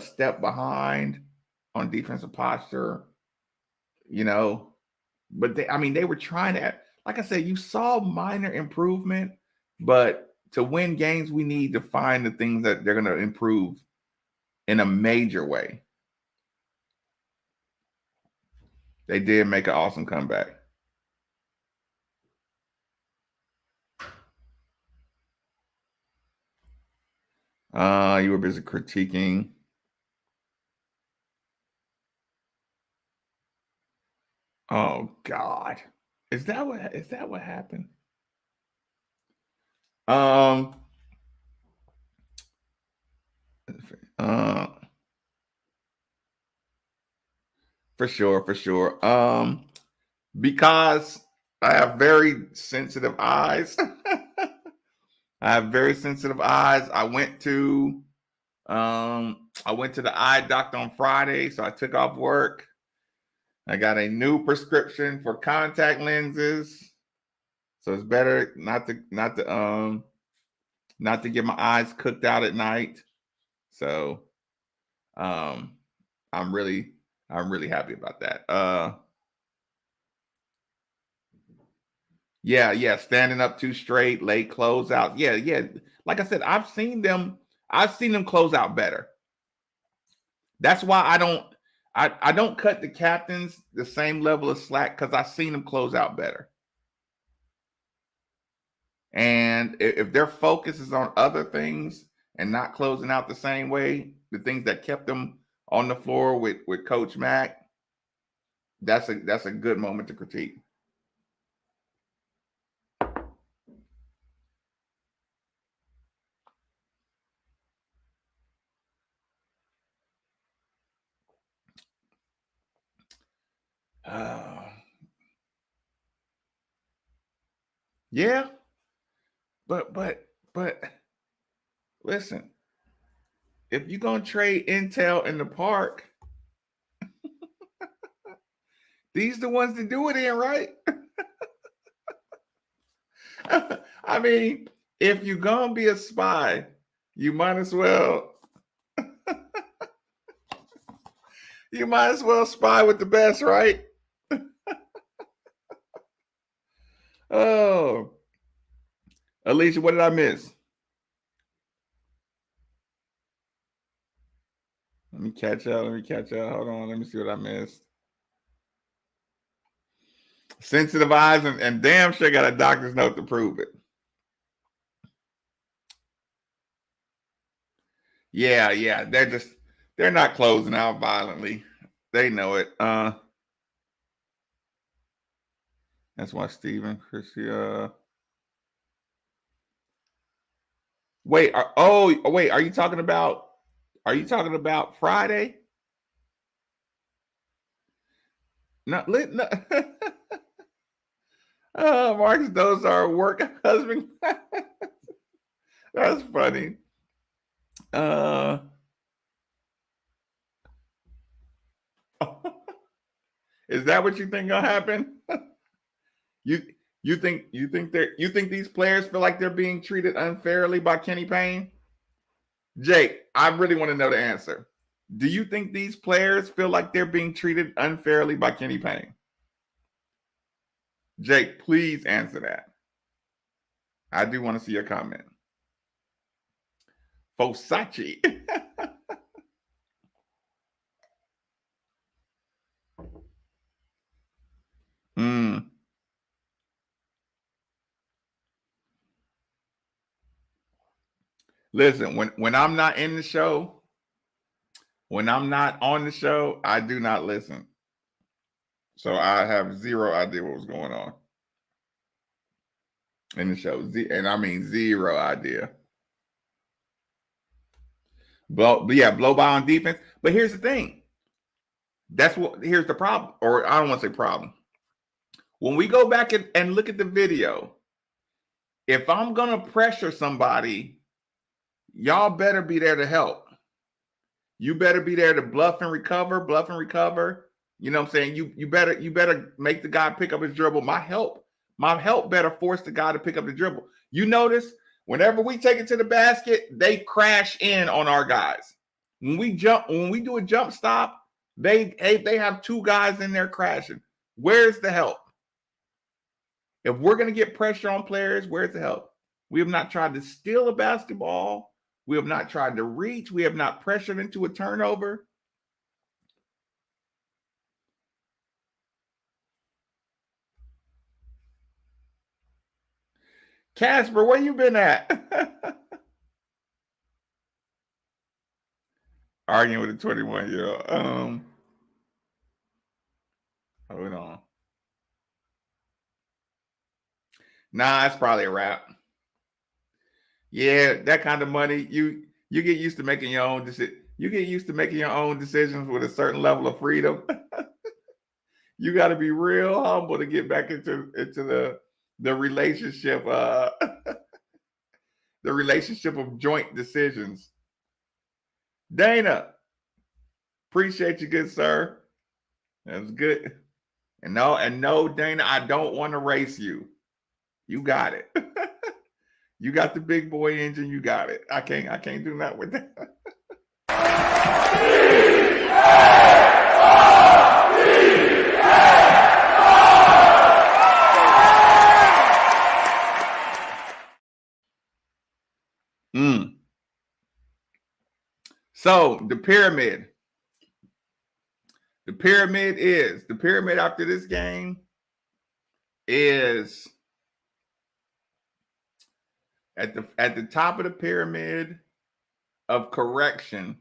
behind on defensive posture, but they were trying to, like I said, you saw minor improvement, but to win games, we need to find the things that they're going to improve in a major way. They did make an awesome comeback. You were busy critiquing. Oh God. Is that what happened? For sure. Because I have very sensitive eyes. I have very sensitive eyes. I went to the eye doctor on Friday, so I took off work. I got a new prescription for contact lenses. So it's better not to get my eyes cooked out at night. So I'm really happy about that. Yeah, standing up too straight, late closeout. Yeah. Like I said, I've seen them close out better. That's why I don't cut the captains the same level of slack, because I've seen them close out better. And if their focus is on other things and not closing out the same way, the things that kept them on the floor with Coach Mack, That's a good moment to critique. Yeah, but listen, if you're gonna trade Intel in the park, these the ones to do it in, right? I mean, if you're gonna be a spy, you might as well spy with the best, right? Oh, Alicia, what did I miss? Let me catch up. Hold on. Let me see what I missed. Sensitive eyes and damn sure got a doctor's note to prove it. Yeah. They're not closing out violently. They know it. That's why Stephen, Chrissy, wait, are you talking about Friday? No. Oh, Marcus, those are work husband. That's funny. Is that what you think gonna happen? you think these players feel like they're being treated unfairly by Kenny Payne? Jake, I really want to know the answer. Do you think these players feel like they're being treated unfairly by Kenny Payne? Jake, please answer that. I do want to see your comment. Fosachi. Listen, when I'm not in the show, when I'm not on the show, I do not listen. So I have zero idea what was going on in the show. And I mean zero idea. Blow by on defense. But here's the thing. Here's the problem. Or I don't want to say problem. When we go back and look at the video, if I'm going to pressure somebody, y'all better be there to help. You better be there to bluff and recover. You know what I'm saying? You better make the guy pick up his dribble. My help better force the guy to pick up the dribble. You notice whenever we take it to the basket, they crash in on our guys. When we do a jump stop, they have two guys in there crashing. Where's the help? If we're going to get pressure on players, where's the help? We have not tried to steal a basketball. We have not tried to reach. We have not pressured into a turnover. Casper, where you been at? Arguing with a 21-year-old. Hold on. Nah, it's probably a wrap. Yeah, that kind of money, you get used to making your own decisions. You get used to making your own decisions with a certain level of freedom. You got to be real humble to get back into the relationship, the relationship of joint decisions. Dana, appreciate you, good sir. That's good. And no, Dana, I don't want to race you. You got it. You got the big boy engine. You got it. I can't do that with that. So the pyramid after this game is at the top of the pyramid of correction.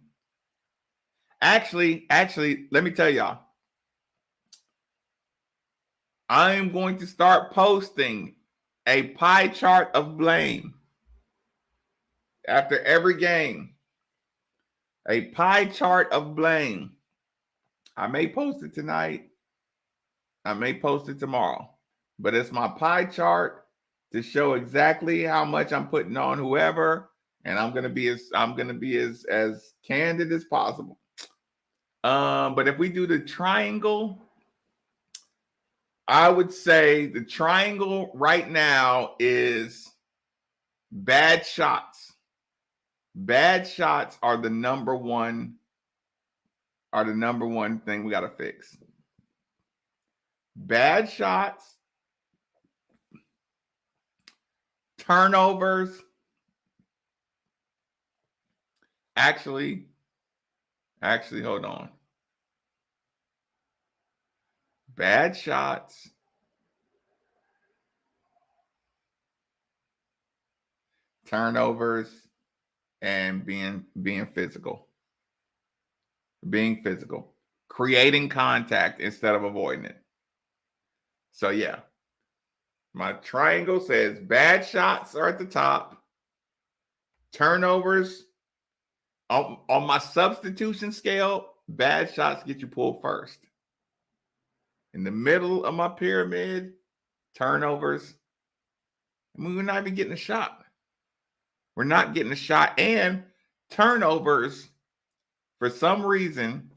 Actually, let me tell y'all. I am going to start posting a pie chart of blame after every game. A pie chart of blame. I may post it tonight. I may post it tomorrow. But it's my pie chart to show exactly how much I'm putting on whoever, and I'm gonna be as candid as possible. But if we do the triangle, I would say the triangle right now is bad shots. Bad shots are the number one thing we got to fix. Bad shots, turnovers. Actually, hold on. Bad shots, turnovers, and being physical. Being physical. Creating contact instead of avoiding it. So yeah. My triangle says bad shots are at the top. Turnovers on my substitution scale, bad shots get you pulled first. In the middle of my pyramid, turnovers. I mean, we're not even getting a shot. We're not getting a shot. And turnovers, for some reason,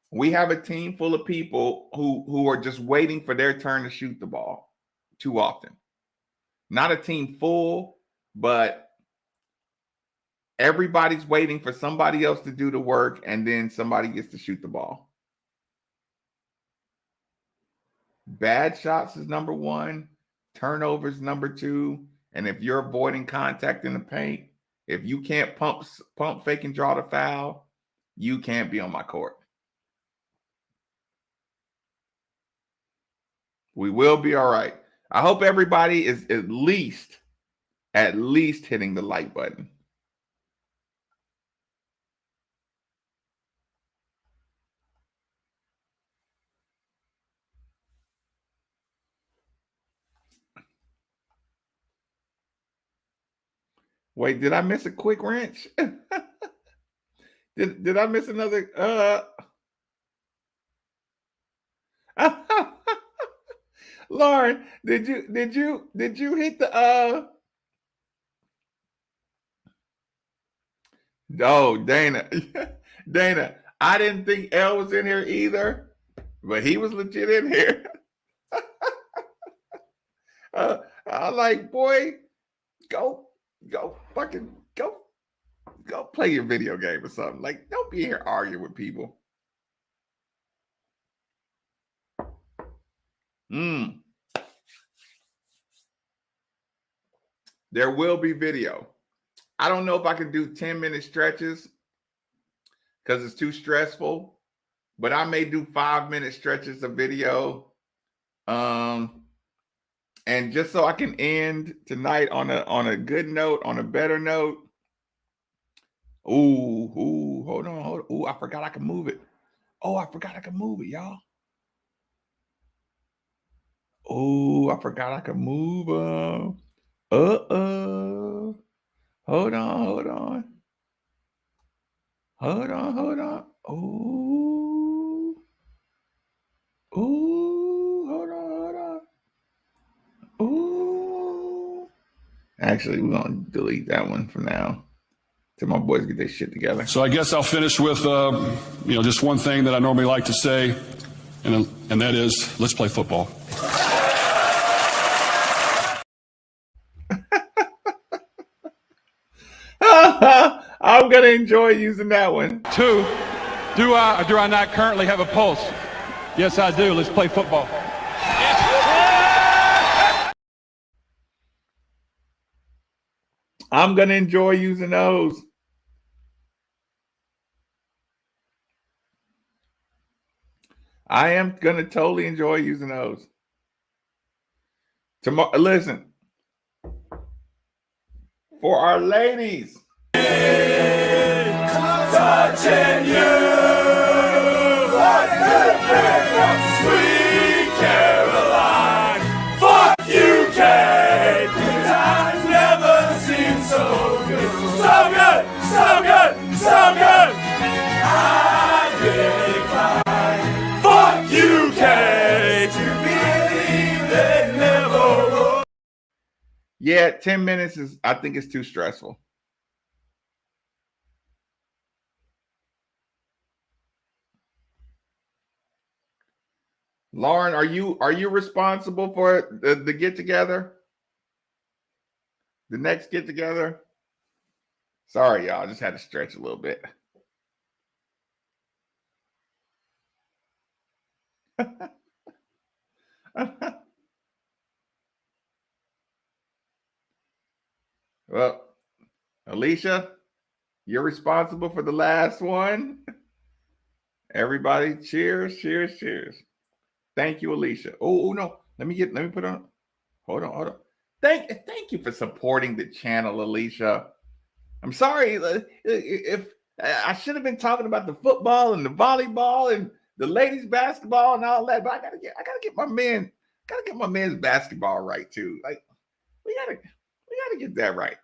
we have a team full of people who are just waiting for their turn to shoot the ball too often. Not a team full, but everybody's waiting for somebody else to do the work, and then somebody gets to shoot the ball. Bad shots is number one. Turnovers number two. And if you're avoiding contact in the paint, if you can't pump, fake, and draw the foul, you can't be on my court. We will be all right. I hope everybody is at least hitting the like button. Wait, did I miss a quick wrench? Did I miss another Lauren, did you hit the Oh, Dana. Dana, I didn't think L was in here either, but he was legit in here. I like, boy, go play your video game or something. Like, don't be here arguing with people. There will be video. I don't know if I can do 10-minute stretches because it's too stressful, but I may do 5-minute stretches of video. And just so I can end tonight on a good note, on a better note. Ooh, hold on. Ooh, I forgot I can move it. Oh, I forgot I can move it, y'all. Oh, I forgot I could move them. Hold on. Ooh, hold on. Ooh. Actually, we're gonna delete that one for now till my boys get their shit together. So I guess I'll finish with just one thing that I normally like to say, and that is, let's play football. I'm gonna enjoy using that one. 2, do I or do I not currently have a pulse? Yes, I do. Let's play football. I'm gonna enjoy using those. I am gonna totally enjoy using those. Tomorrow, listen. For our ladies. Touching you, what could be sweet? Yeah, 10 minutes is, I think it's too stressful. Lauren, are you responsible for the get together? The next get together? Sorry, y'all. I just had to stretch a little bit. Well, Alicia, you're responsible for the last one. Everybody, cheers, cheers, cheers. Thank you, Alicia. Oh no, let me put on. Hold on. Thank you for supporting the channel, Alicia. I'm sorry if I should have been talking about the football and the volleyball and the ladies basketball and all that, but I gotta get my men's basketball right too. Like we gotta get that right.